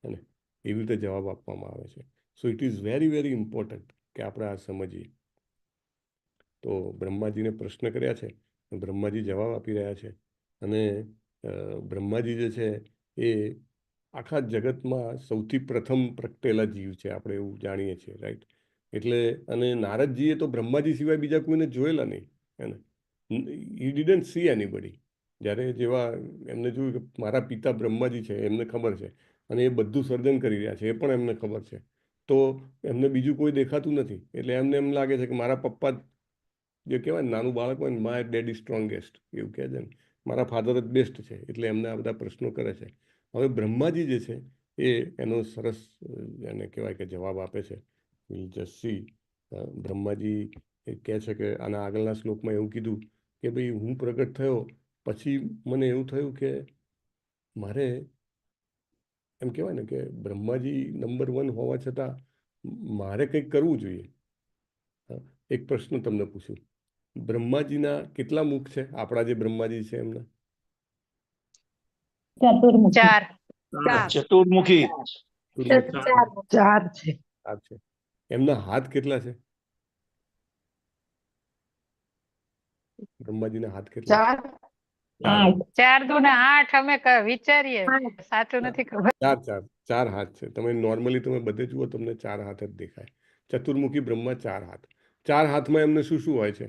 અને એવી રીતે જવાબ આપવામાં આવે છે. So it is very very important કે આપણે આ સમજીએ. તો બ્રહ્માજીને પ્રશ્ન કર્યા છે, બ્રહ્માજી જવાબ આપી રહ્યા છે. અને બ્રહ્માજી જે છે એ આખા જગતમાં સૌથી પ્રથમ પ્રગટેલા જીવ છે, આપણે એવું જાણીએ છીએ, રાઈટ? એટલે અને નારદજીએ તો બ્રહ્માજી સિવાય બીજા કોઈને જોયેલા નહીં, એને હી ડિડન્ટ સી એનીબડી. જ્યારે જેવા એમને જોયું કે મારા પિતા બ્રહ્માજી છે, એમને ખબર છે, અને એ બધું સર્જન કરી રહ્યા છે, એ પણ એમને ખબર છે. તો એમને બીજું કોઈ દેખાતું નથી. એટલે એમને એમ લાગે છે કે મારા પપ્પા જે કહેવાય નાનું બાળક હોય ને, માય ડેડ ઇઝ સ્ટ્રોંગેસ્ટ, એવું કહે છે ને, મારા ફાધર જ બેસ્ટ છે. એટલે એમને આ બધા પ્રશ્નો કરે છે. હવે બ્રહ્માજી જે છે એનો સરસ એને કહેવાય કે જવાબ આપે છે. Will just C. બ્રહ્માજી કહે છે કે આના આગળના શ્લોકમાં એવું કીધું કે ભાઈ હું પ્રગટ થયો પછી મને એવું થયું કે મારે એમ કહેવાય ને કે બ્રહ્માજી નંબર 1 હોવા છતાં મારે કંઈક કરવું જોઈએ. એક પ્રશ્ન તમને પૂછું, બ્રહ્માજીના કેટલા મુખ છે? આપણા જે બ્રહ્માજી છે એમના 4 ચતુર્મુખી 4 છે. એમના હાથ કેટલા છે? બ્રહ્માજીના હાથ કેટલા? 4 દુના 8 અમે વિચારીએ, સાચું નથી ખબર. 4 હાથ છે. તમે નોર્મલી તમે બધે જુઓ તમને 4 હાથ જ દેખાય. ચતુર્મુખી બ્રહ્મા 4 હાથ. 4 હાથમાં એમને શું શું હોય છે?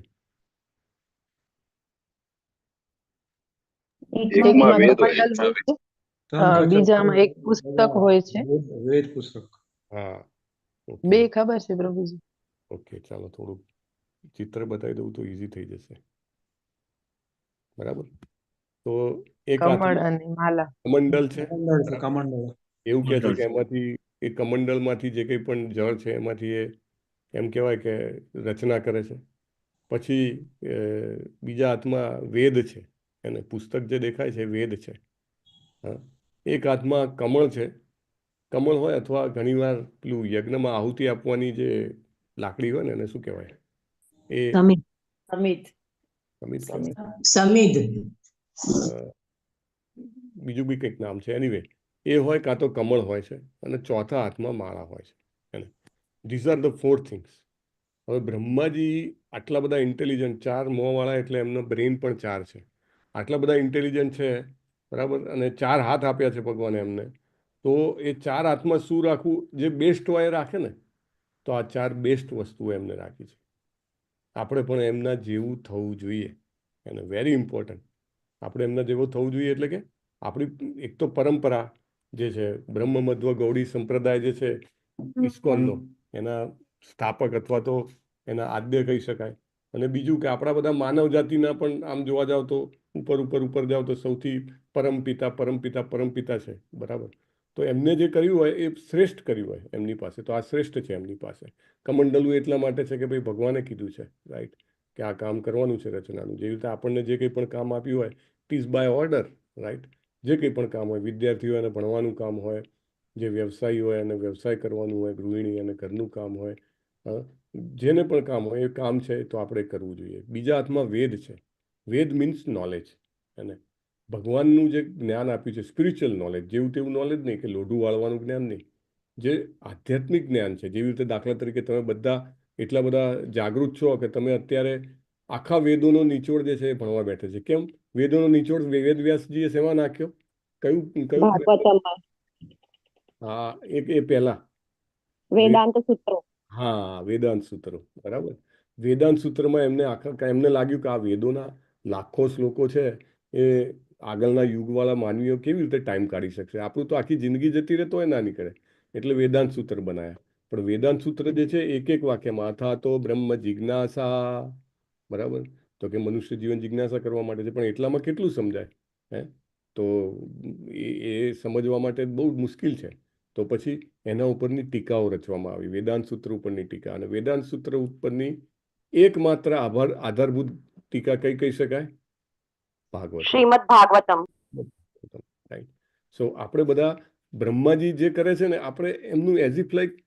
બીજામાં એક પુસ્તક હોય છે. વેદ પુસ્તક. હા, 2 ખબર છે પ્રભુજી. ઓકે, ચાલો થોડું ચિત્ર બતાવી દઉં તો ઈઝી થઈ જશે. બરાબર. તો એક કમળ અને માલા, કમંડલ છે. કમંડળ. એવું કહે છે કે એમાંથી એ કમંડલમાંથી જે કંઈ પણ જળ છે એમાંથી એ એમ કહેવાય કે રચના કરે છે. પછી બીજા હાથમાં વેદ છે, એને પુસ્તક જે દેખાય છે વેદ છે. હા, એક હાથમાં કમળ છે. કમળ હોય અથવા ઘણીવાર પેલું યજ્ઞમાં આહુતિ આપવાની જે લાકડી હોય ને એને શું કહેવાય? એ સમિધ. બીજું બી કંઈક નામ છે. એનીવે એ હોય કાં તો કમળ હોય છે, અને ચોથા હાથમાં માળા હોય છે. એને ધીઝ આર ધ 4 થિંગ્સ. હવે બ્રહ્માજી આટલા બધા ઇન્ટેલિજન્ટ, 4 મોંવાળા, એટલે એમનો બ્રેઇન પણ 4 છે. આટલા બધા ઇન્ટેલિજન્ટ છે, બરાબર, અને 4 હાથ આપ્યા છે ભગવાને એમને. તો એ 4 હાથમાં શું રાખવું? જે બેસ્ટ હોય એ રાખે ને. તો આ 4 બેસ્ટ વસ્તુઓ એમને રાખી છે. આપણે પણ એમના જેવું થવું જોઈએ. એને વેરી ઇમ્પોર્ટન્ટ. આપણે એમના જેવું થવું જોઈએ એટલે કે આપણી એક તો પરંપરા જે છે, બ્રહ્મ મધ્વ ગૌડી સંપ્રદાય જે છે ઇસ્કોનનો, એના સ્થાપક અથવા તો એના આદ્ય કહી શકાય. અને બીજું કે આપણા બધા માનવ જાતિના પણ આમ જોવા જાવ તો ઉપર જાવ તો સૌથી પરમપિતા છે, બરાબર. તો એમને જે કર્યું હોય એ શ્રેષ્ઠ કર્યું હોય એમની પાસે. તો આ શ્રેષ્ઠ છે એમની પાસે. કમંડલું એટલા માટે છે કે ભાઈ ભગવાને કીધું છે, રાઈટ, કે આ કામ કરવાનું છે રચનાનું. જેવી રીતે આપણને જે કંઈ પણ કામ આપ્યું હોય it is by order, right. જે કંઈ પણ કામ હોય, વિદ્યાર્થીઓ એને ભણવાનું કામ હોય, જે વ્યવસાયી હોય એને વ્યવસાય કરવાનું હોય, ગૃહિણી અને ઘરનું કામ હોય, જેને પણ કામ હોય એ કામ છે તો આપણે કરવું જોઈએ. બીજા હાથમાં વેદ છે. વેદ મીન્સ નોલેજ. અને ભગવાનનું જે જ્ઞાન આપ્યું છે, સ્પિરિચ્યુઅલ નોલેજ, જેવું તેવું નોલેજ નહીં, કે લોઢું વાળવાનું જ્ઞાન નહીં, જે આધ્યાત્મિક જ્ઞાન છે. જેવી રીતે દાખલા તરીકે તમે બધા એટલા બધા જાગૃત છો કે તમે અત્યારે આખા વેદોનો નિચોડ જે છે એ ભણવા બેઠે છે. કેમ? વેદોનો નિચોડ વેદ વ્યાસજીએ શેમાં નાખ્યો? કયું? હા, એ પહેલા વેદાંત સૂત્રો. હા, વેદાંત સૂત્રો, બરાબર. વેદાંત સૂત્રમાં એમને લાગ્યું કે આ વેદોના લાખો શ્લોકો છે એ આગળના યુગવાળા માનવીઓ કેવી રીતે ટાઈમ કાઢી શકશે? આપણું તો આખી જિંદગી જતી રહે તોય ના નીકળે. એટલે વેદાંત સૂત્ર બનાવ્યા. પણ વેદાંત સૂત્ર જે છે એક એક વાક્યમાં અથા તો બ્રહ્મ જિજ્ઞાસા, બરાબર, તો કે મનુષ્ય જીવન જિજ્ઞાસા કરવા માટે છે, પણ એટલામાં કેટલું સમજાય? હે, તો એ સમજવા માટે બહુ મુશ્કેલ છે. તો પછી એના ઉપરની ટીકાઓ રચવામાં આવી, વેદાંત સૂત્ર ઉપરની ટીકા. અને વેદાંત સૂત્ર ઉપરની એકમાત્ર આધારભૂત ટીકા કઈ કહી શકાય? ભાગવત, શ્રીમદ ભાગવતમ. રાઈટ. સો આપણે બધા બ્રહ્માજી જે કરે છે ને, આપણે એમનું એઝ ઇફ લાઈક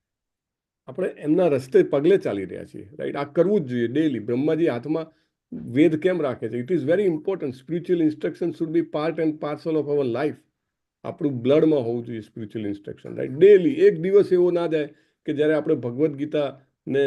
આપણે એમના રસ્તે પગલે ચાલી રહ્યા છીએ, રાઈટ. આ કરવું જ જોઈએ ડેલી. બ્રહ્માજી હાથમાં વેદ કેમ રાખે છે? It is very important. Spiritual instruction should be part and parcel of our life. આપણું બ્લડમાં હોવું જોઈએ સ્પિરિચ્યુઅલ ઇન્સ્ટ્રક્શન, રાઈટ. ડેલી એક દિવસ એવો ના જાય કે જ્યારે આપણે ભગવદ્ ગીતાને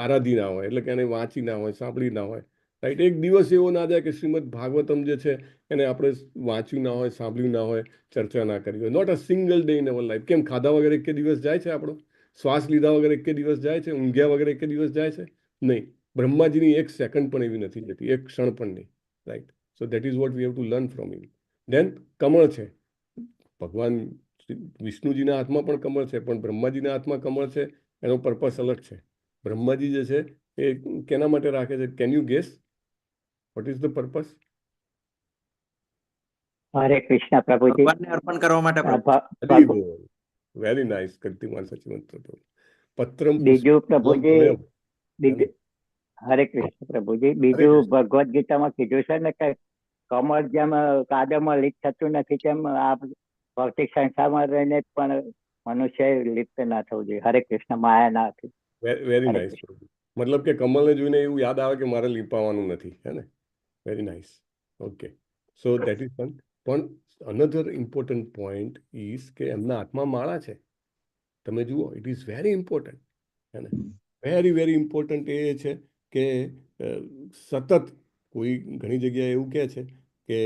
આરાધી ના હોય, એટલે કે એને વાંચી ના હોય, સાંભળી ના હોય, રાઈટ. એક દિવસ એવો ના જાય કે શ્રીમદ ભાગવતમ જે છે એને આપણે વાંચ્યું ના હોય, સાંભળ્યું ના હોય, ચર્ચા ના કરી હોય. Not a single day in our life. કેમ, ખાધા વગર એક દિવસ જાય છે આપણો? શ્વાસ લીધા વગર એક દિવસ જાય છે? ઊંઘ્યા વગર એક દિવસ જાય છે? નહીં. બ્રહ્માજીની એક સેકન્ડ પણ એવી નથી જતી, એક ક્ષણ પણ નહીં, right. So that is what we have to learn from him. Then કમળ છે. ભગવાન વિષ્ણુજીના હાથમાં પણ કમળ છે, પણ બ્રહ્માજીના હાથમાં કમળ છે, એનો પર્પસ અલગ છે. બ્રહ્માજી જે છે એ કેના માટે રાખે છે? Can you gas what is the purpose? હરે કૃષ્ણ પ્રભુજી. ભગવાનને અર્પણ કરવા માટે. Very nice. કીર્તિમાન સચિવંત પ્રભુ. પત્રમ બીજું પ્રભુજી, હરે કૃષ્ણ પ્રભુજી, બીજું ભગવદ ગીતામાં કીધું છે ને કે કમળ જેમ કાદવમાં લીક થતું નથી, તેમ આ ભૌતિક સંસારમાં રહીને પણ મનુષ્ય લિપ્ત ના થવું જોઈએ. હરે કૃષ્ણ, માયા ના હતી. Very nice. મતલબ કે કમલને જોઈને એવું યાદ આવે કે મારે લીપાવાનું નથી, હે ને? Very nice. Okay, so that is fun. પણ અનધર ઇમ્પોર્ટન્ટ પોઈન્ટ ઇઝ કે એમના હાથમાં માળા છે. તમે જુઓ, ઇટ ઇઝ વેરી ઇમ્પોર્ટન્ટ, હે ને? વેરી વેરી ઇમ્પોર્ટન્ટ એ છે કે સતત કોઈ ઘણી જગ્યાએ એવું કહે છે કે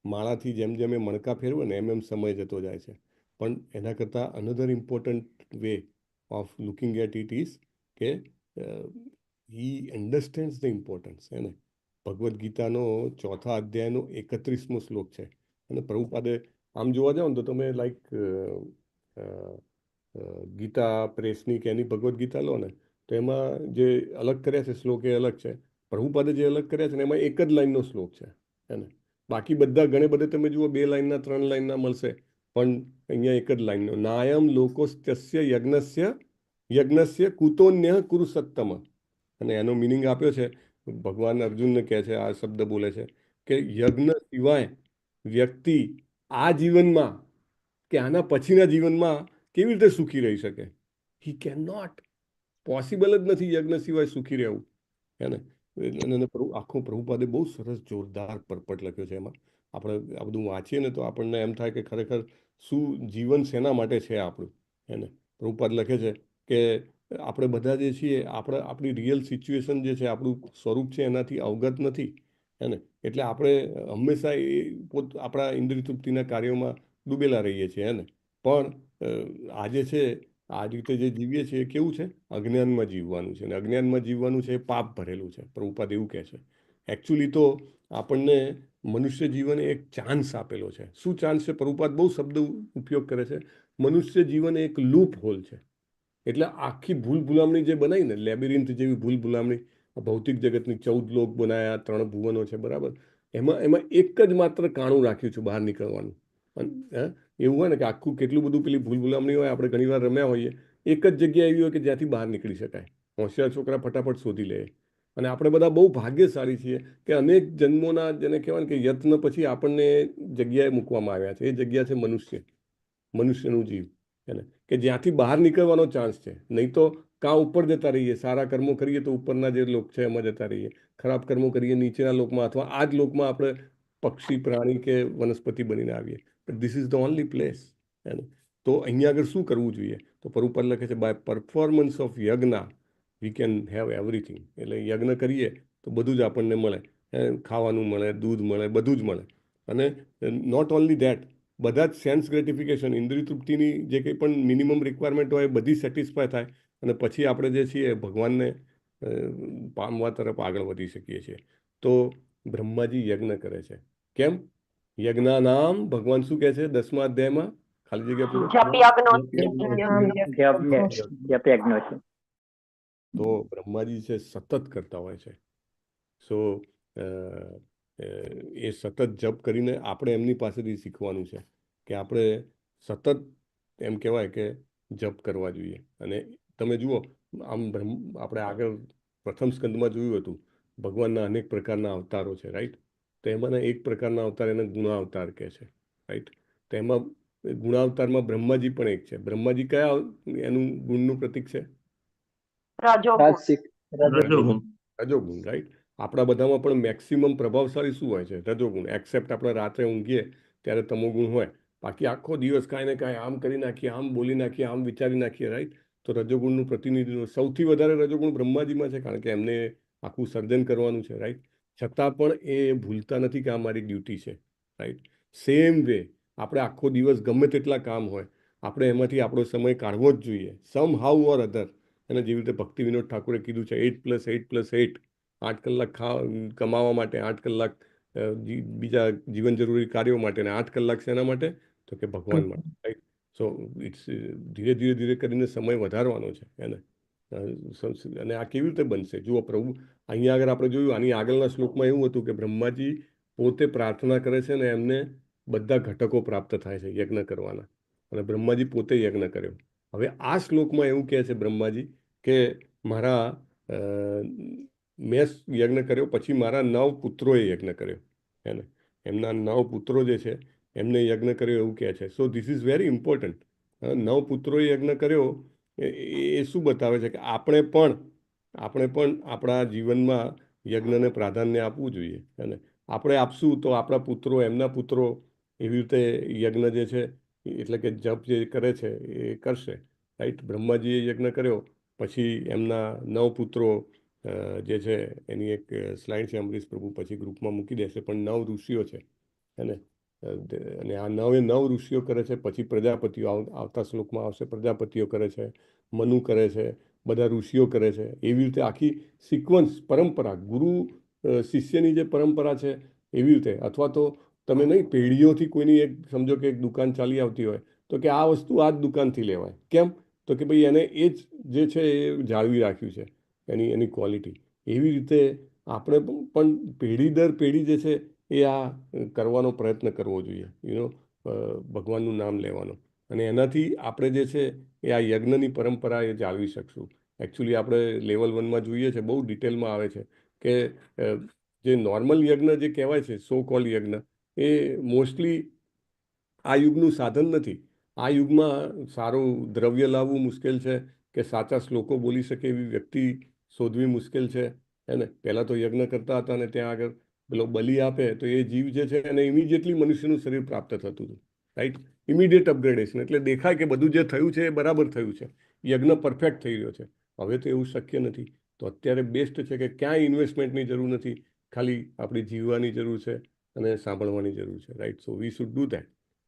માળાથી જેમ જેમ એ મણકા ફેરવે ને એમ સમય જતો જાય છે. પણ એના કરતાં another important way of looking at it is કે હી અન્ડરસ્ટેન્ડ્સ ધ ઇમ્પોર્ટન્સ, હે ને? ભગવદ્ ગીતાનો 4થા અધ્યાયનો 31મો શ્લોક છે. અને પ્રભુપાદે આમ જોવા જાઓ ને તો તમે લાઈક ગીતા પ્રેસની કે એની ભગવદ્ ગીતા લો ને, તો એમાં જે અલગ કર્યા છે શ્લોક એ અલગ છે. પ્રભુપાદે જે અલગ કર્યા છે ને એમાં એક જ લાઈનનો શ્લોક છે, હે ને? બાકી બધા ઘણે બધે તમે જુઓ 2 લાઈનના 3 લાઈનના મળશે, પણ અહીંયા એક જ લાઈનનો. નાયમ લોકોસ્ત્યસ્ય યજ્ઞસ્ય કુતોન્ય કુરુ સત્તમ. અને એનો મિનિંગ આપ્યો છે, ભગવાન અર્જુનને કહે છે, આ શબ્દ બોલે છે કે યજ્ઞ સિવાય વ્યક્તિ આ જીવનમાં કે આના પછીના જીવનમાં કેવી રીતે સુખી રહી શકે? He can not. પોસિબલ જ નથી યજ્ઞ સિવાય સુખી રહેવું, હે ને? અને આખું પ્રભુપાદે બહુ સરસ જોરદાર પર્પટ લખ્યો છે. એમાં આપણે આ બધું વાંચીએ ને તો આપણને એમ થાય કે ખરેખર શું જીવન શેના માટે છે આપણું, હે ને? પ્રભુપાદ લખે છે કે આપણે બધા જે છીએ આપણી રિયલ સિચ્યુએશન જે છે, આપણું સ્વરૂપ છે, એનાથી અવગત નથી, હે ને? એટલે આપણે હંમેશા આપણા ઇન્દ્રિય તૃપ્તિના કાર્યોમાં ડૂબેલા રહીએ છીએ, હે ને? પણ આજે છે આ રીતે જે જીવીએ છીએ એ કેવું છે? અજ્ઞાનમાં જીવવાનું છે. અને અજ્ઞાનમાં જીવવાનું છે એ પાપ ભરેલું છે. પ્રભુપાદ એવું કહે છે. એકચ્યુઅલી તો આપણને મનુષ્ય જીવન એક ચાન્સ આપેલો છે. શું ચાન્સ છે? પ્રભુપાદ બહુ શબ્દ ઉપયોગ કરે છે. મનુષ્ય જીવન એક લૂપ હોલ છે. એટલે આખી ભૂલ ભૂલામણી જે બનાવી ને, લેબિરિન્થ જેવી ભૂલ ભૂલામણી, ભૌતિક જગતની 14 લોક બનાવ્યા, 3 ભુવનો છે, બરાબર? એમાં એક જ માત્ર કાણું રાખ્યું છે બહાર નીકળવાનું. એવું હોય ને કે આખું કેટલું બધું પેલી ભૂલ ભૂલામણી હોય, આપણે ઘણી વાર રમ્યા હોઈએ, એક જ જગ્યા એવી હોય કે જ્યાંથી બહાર નીકળી શકાય. હોશિયાર છોકરા ફટાફટ શોધી લે. અને આપણે બધા બહુ ભાગ્યશાળી છીએ કે અનેક જન્મોના, જેને કહેવાય કે યત્ન પછી આપણને જગ્યાએ મૂકવામાં આવ્યા છે. એ જગ્યા છે મનુષ્યનું જીવ, હે ને? કે જ્યાંથી બહાર નીકળવાનો ચાન્સ છે. નહીં તો કાં ઉપર જતા રહીએ, સારા કર્મો કરીએ તો ઉપરના જે લોક છે એમાં જતા રહીએ, ખરાબ કર્મો કરીએ નીચેના લોકમાં, અથવા આ જ લોકમાં આપણે પક્ષી, પ્રાણી કે વનસ્પતિ બનીને આવીએ. But this is the only place, હે ને? તો અહીંયા આગળ શું કરવું જોઈએ? તો પ્રભુપાદ લખે છે, બાય પરફોર્મન્સ ઓફ યજ્ઞ વી કેન હેવ એવરીથિંગ. એટલે યજ્ઞ કરીએ તો બધું જ આપણને મળે, ખાવાનું મળે, દૂધ મળે, બધું જ મળે. અને નોટ ઓનલી ધેટ, બધા જ સેન્સ ગ્રેટિફિકેશન, ઇન્દ્રિય તૃપ્તિની જે કંઈ પણ મિનિમમ રિક્વાયરમેન્ટ હોય એ બધી સેટિસ્ફાય થાય. અને પછી આપણે જે છીએ ભગવાનને પામવા તરફ આગળ વધી શકીએ છીએ. તો બ્રહ્માજી યજ્ઞ કરે છે. કેમ? યજ્ઞાનામ, ભગવાન શું કહે છે 10મા અધ્યાયમાં? ખાલી જગ્યા પૂરો જપ યજ્ઞ છે. તો બ્રહ્માજી છે સતત કરતા હોય છે. સો એ સતત જપ કરીને આપણે એમની પાસેથી શીખવાનું છે કે આપણે સતત એમ કહેવાય કે જપ કરવા જોઈએ. અને તમે જુઓ આમ આપણે આગળ પ્રથમ સ્કંદમાં જોયું હતું ભગવાનના અનેક પ્રકારના અવતારો છે, રાઈટ. તો એમાંના એક પ્રકારના અવતાર એને ગુણાવતાર કહે છે, રાઈટ. તો એમાં ગુણાવતારમાં બ્રહ્માજી પણ એક છે. બ્રહ્માજી કયા એનું ગુણનું પ્રતીક છે? રજોગુણ, રાઈટ. આપણા બધામાં પણ મેક્સિમમ પ્રભાવશાળી શું હોય છે? રજોગુણ. એક્સેપ્ટ આપણે રાત્રે ઊંઘીએ ત્યારે તમોગુણ હોય. બાકી આખો દિવસ કાંઈ ને કાંઈ આમ કરી નાખીએ, આમ બોલી નાખીએ, આમ વિચારી નાખીએ, રાઈટ. તો રજોગુણનું પ્રતિનિધિત્વ સૌથી વધારે રજોગુણ બ્રહ્માજીમાં છે, કારણ કે એમને આખું સર્જન કરવાનું છે, રાઈટ. છતાં પણ એ ભૂલતા નથી કે આ મારી ડ્યુટી છે, રાઈટ. સેમ વે આપણે આખો દિવસ ગમે તેટલા કામ હોય, આપણે એમાંથી આપણો સમય કાઢવો જ જોઈએ, સમ હાઉ ઓર અધર. અને જેવી રીતે ભક્તિ વિનોદ ઠાકુરે કીધું છે 8+8+8, 8 કલાક કમાવા માટે, 8 કલાક બીજા જીવન જરૂરી કાર્યો માટે, અને 8 કલાક શેના માટે? તો કે ભગવાન માટે, રાઈટ. સો ઇટ્સ ધીરે ધીરે ધીરે કરીને સમય વધારવાનો છે એને. અને આ કેવી રીતે બનશે? જુઓ પ્રભુ અહીંયા આગળ આપણે જોયું, આની આગળના શ્લોકમાં એવું હતું કે બ્રહ્માજી પોતે પ્રાર્થના કરે છે ને એમને બધા ઘટકો પ્રાપ્ત થાય છે યજ્ઞ કરવાના, અને બ્રહ્માજી પોતે યજ્ઞ કર્યો. હવે આ શ્લોકમાં એવું કહે છે બ્રહ્માજી કે મેં યજ્ઞ કર્યો, પછી મારા 9 પુત્રોએ યજ્ઞ કર્યો, એને એમના 9 પુત્રો જે છે એમને યજ્ઞ કર્યો એવું કહે છે. So this is very important. 9 પુત્રોએ યજ્ઞ કર્યો એ શું બતાવે છે કે આપણે પણ આપણા જીવનમાં યજ્ઞને પ્રાધાન્ય આપવું જોઈએ. અને આપણે આપશું તો આપણા પુત્રો, એમના પુત્રો એવી રીતે યજ્ઞ જે છે એટલે કે જપ જે કરે છે એ કરશે, રાઈટ. બ્રહ્માજીએ યજ્ઞ કર્યો, પછી એમના 9 પુત્રો જે છે એની એક સ્લાઇડ છે, અમરીશ પ્રભુ પછી ગ્રુપમાં મૂકી દેશે, પણ 9 ઋષિઓ છે અને આ 9 ઋષિઓ કરે છે. પછી પ્રજાપતિઓ આવતા શ્લોકમાં આવશે, પ્રજાપતિઓ કરે છે, મનુ કરે છે, બધા ઋષિઓ કરે છે. એવી રીતે આખી સિક્વન્સ, પરંપરા, ગુરુ શિષ્યની જે પરંપરા છે એવી રીતે. અથવા તો તમે નહીં, પેઢીઓથી કોઈની એક સમજો કે એક દુકાન ચાલી આવતી હોય તો કે આ વસ્તુ આ જ દુકાનથી લેવાય. કેમ? તો કે ભાઈ એને એ જ જે છે એ જાળવી રાખ્યું છે એની ક્વોલિટી. એવી રીતે આપણે પણ પેઢી દર પેઢી જે છે એ આ કરવાનો પ્રયત્ન કરવો જોઈએ, ભગવાનનું નામ લેવાનો. અને એનાથી આપણે જે છે એ આ યજ્ઞની પરંપરા એ જાળવી શકશું. એકચ્યુઅલી આપણે લેવલ 1માં જોઈએ છે, બહુ ડિટેલમાં આવે છે કે જે નોર્મલ યજ્ઞ જે કહેવાય છે, સો કોલ યજ્ઞ, એ મોસ્ટલી આ યુગનું સાધન નથી. આ યુગમાં સારું દ્રવ્ય લાવવું મુશ્કેલ છે, કે સાચા શ્લોકો બોલી શકે એવી વ્યક્તિ શોધવી મુશ્કેલ છે. એને પહેલાં તો યજ્ઞ કરતા હતા અને ત્યાં આગળ પેલો બલિ આપે તો એ જીવ જે છે એને ઇમિડિયેટલી મનુષ્યનું શરીર પ્રાપ્ત થતું હતું, રાઈટ. ઇમિડિયેટ અપગ્રેડેશન, એટલે દેખાય કે બધું જે થયું છે એ બરાબર થયું છે, યજ્ઞ પરફેક્ટ થઈ રહ્યો છે. હવે તો એવું શક્ય નથી. તો અત્યારે બેસ્ટ છે કે ક્યાંય ઇન્વેસ્ટમેન્ટની જરૂર નથી, ખાલી આપણી જીવવાની જરૂર છે અને સાંભળવાની જરૂર છે, right. So we should do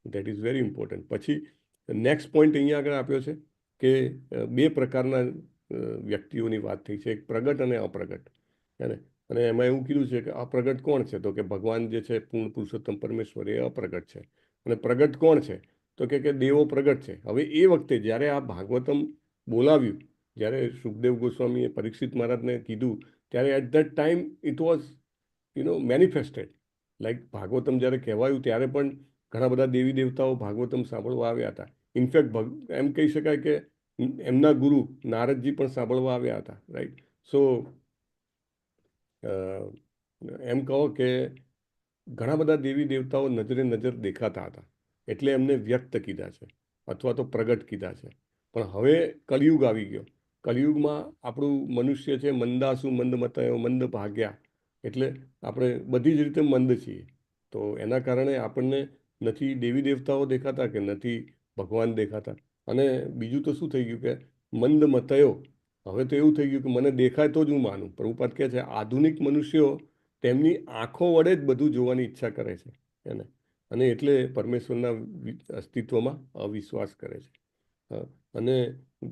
that is very important. પછી નેક્સ્ટ પોઈન્ટ અહીંયા આગળ આપ્યો છે કે 2 પ્રકારના વ્યક્તિઓની વાત થઈ છે, એક પ્રગટ અને અપ્રગટ. અને એમાં એવું કીધું છે કે અપ્રગટ કોણ છે? તો કે ભગવાન જે છે પૂર્ણ પુરુષોત્તમ પરમેશ્વર એ અપ્રગટ છે. અને પ્રગટ કોણ છે? તો કે દેવો પ્રગટ છે. હવે એ વખતે જ્યારે આ ભાગવતમ બોલાવ્યું, જ્યારે સુખદેવ ગોસ્વામીએ પરીક્ષિત મહારાજને કીધું, ત્યારે at that time it was manifested. Like Bhagavatam જ્યારે કહેવાયું ત્યારે પણ ઘણા બધા દેવી દેવતાઓ ભાગવતમ સાંભળવા આવ્યા હતા. ઇનફેક્ટ એમ કહી શકાય કે એમના ગુરુ નારદજી પણ સાંભળવા આવ્યા હતા, રાઈટ. સો એમ કહો કે ઘણા બધા દેવી દેવતાઓ નજરે નજર દેખાતા હતા, એટલે એમને વ્યક્ત કીધા છે અથવા તો પ્રગટ કીધા છે. પણ હવે કલિયુગ આવી ગયો. કલિયુગમાં આપણું મનુષ્ય છે મંદાસુ મંદ મતયો મંદ ભાગ્યા, એટલે આપણે બધી જ રીતે મંદ છીએ. તો એના કારણે આપણને નથી દેવી દેવતાઓ દેખાતા કે નથી ભગવાન દેખાતા. અને બીજું તો શું થઈ ગયું કે મંદ મતયો. હવે તો એવું થઈ ગયું કે મને દેખાય તો જ હું માનું. પ્રભુપાદ કહે છે આધુનિક મનુષ્યો તેમની આંખો વડે જ બધું જોવાની ઈચ્છા કરે છે એને, અને એટલે પરમેશ્વરના અસ્તિત્વમાં અવિશ્વાસ કરે છે. અને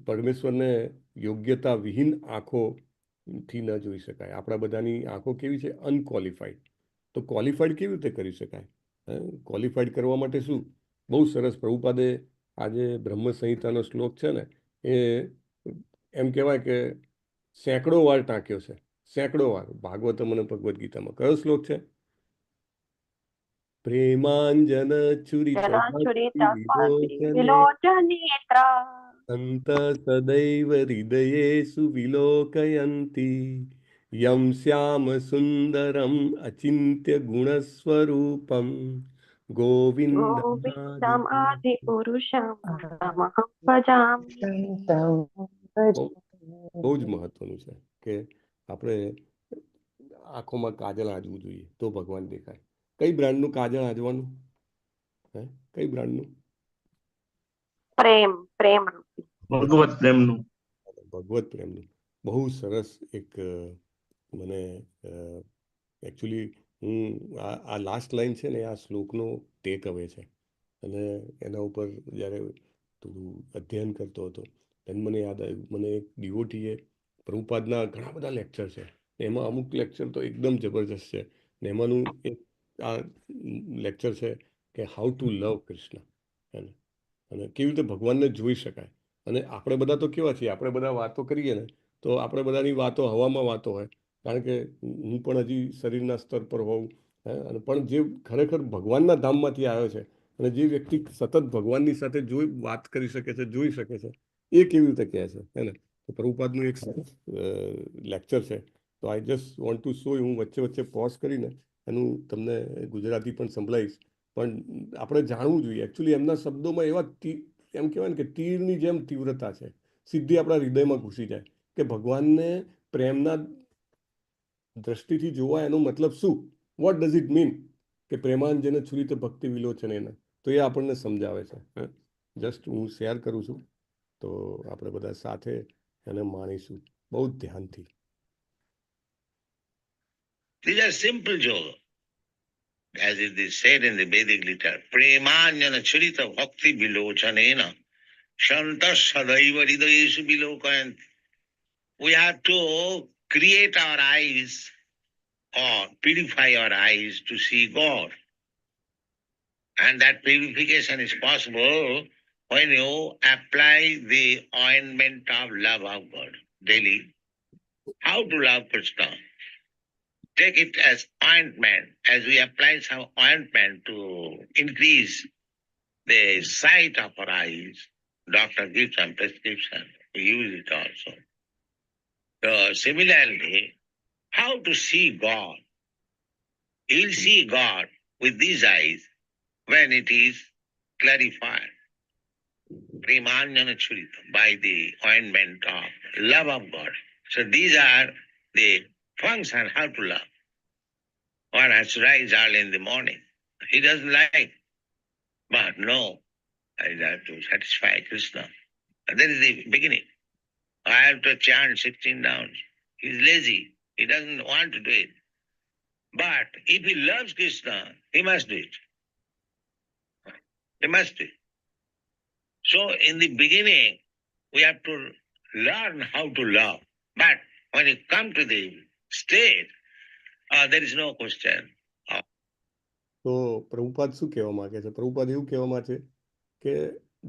પરમેશ્વરને યોગ્યતા વિહીન આંખોથી ન જોઈ શકાય. આપણા બધાની આંખો કેવી છે? અનક્વોલિફાઈડ. તો ક્વોલિફાઈડ કેવી રીતે કરી શકાય? ક્વોલિફાઈડ કરવા માટે શું? બહુ સરસ પ્રભુપાદે આ જે બ્રહ્મ સંહિતાનો શ્લોક છે ને એ એમ કહેવાય કે સેંકડો વાર ટાંક્યો છે, સેંકડો વાર ભાગવતમ અને ભગવદ્ ગીતામાં. કયો શ્લોક છે? પ્રેમાંજન અંત સદૈવ હૃદયેષુ વિલોકયંતી યમ શ્યામ સુંદરમ અચિંત્ય ગુણસ્વરૂપમ ગોવિંદમ બહુ જ મહત્વનું છે કે આપણે આંખોમાં કાજલ આંજવું જોઈએ તો ભગવાન દેખાય. કઈ બ્રાન્ડનું કાજળ આંજવાનું? કઈ બ્રાન્ડનું? ભગવત પ્રેમનું. ભગવત પ્રેમનું. બહુ સરસ એક મને એકચ્યુઅલી હું આ લાસ્ટ લાઈન છે ને આ શ્લોકનો ટેક અવે છે અને એના ઉપર જ્યારે થોડું અધ્યયન કરતો હતો then મને યાદ આવ્યું, મને એક ડિવોટીએ પ્રભુપાદના ઘણા બધા લેક્ચર છે, એમાં અમુક લેક્ચર તો એકદમ જબરજસ્ત છે ને એમાંનું એક આ લેક્ચર છે કે હાઉ ટુ લવ કૃષ્ણ અને કેવી રીતે ભગવાનને જોઈ શકાય. અને આપણે બધા તો કેવા છીએ, આપણે બધા વાતો કરીએ ને તો આપણે બધાની વાતો હવામાં વાતો હોય, કારણ કે હું પણ હજી શરીરના સ્તર પર હોઉં અને પણ જે ખરેખર ભગવાનના ધામમાંથી આવ્યો છે અને જે વ્યક્તિ સતત ભગવાનની સાથે વાત કરી શકે છે, જોઈ શકે છે, એ કેવી રીતે કહે છે હે ને. તો પ્રભુપાદનું એક લેક્ચર છે, તો I just want to show. હું વચ્ચે વચ્ચે પોઝ કરીને એનું તમને ગુજરાતી પણ સંભળાવીશ, પણ આપણે જાણવું જોઈએ એકચ્યુઅલી એમના શબ્દોમાં એવા એમ કહેવાય ને કે તીરની જેમ તીવ્રતા છે, સીધી આપણા હૃદયમાં ઘૂસી જાય કે ભગવાનને પ્રેમના દ્રષ્ટિથી જોવા એનો મતલબ શું, વોટ ડઝ ઇટ મીન કે પ્રેમાંજન છુરિત ભક્તિ વિલોચન, તો એ આપણને સમજાવે છે. જસ્ટ હું શેર કરું છું તો આપણે બધા સાથે એને માણીશું બહુ ધ્યાનથી. These are simple jokes. As it is said in the Vedic literature, Premanjana Churita Bhakti Vilochanena Shantas Sadaiva Hridayeshu Vilokayanti. We have to create our eyes or purify our eyes to see God. And that purification is possible when you apply the ointment of love of God daily. How to love Krishna? Take it as ointment, as we apply some ointment to increase the sight of our eyes. Doctor gives some prescription, we use it also. So similarly, how to see God? You'll see God with these eyes when it is clarified. Premanjana Churita, by the ointment of love of God. So these are the function, how to love. One has to rise early in the morning. He doesn't like. But no, I have to satisfy Krishna. And that is the beginning. I have to chant 16 rounds. He's lazy. He doesn't want to do it. But if he loves Krishna, he must do it. He must do it. So in the beginning, we have to learn how to love. But when you come to the state, there is no question. તો પ્રભુપાદ શું કહેવા માંગે છે? પ્રભુપાદ એવું કહેવા માંગે છે કે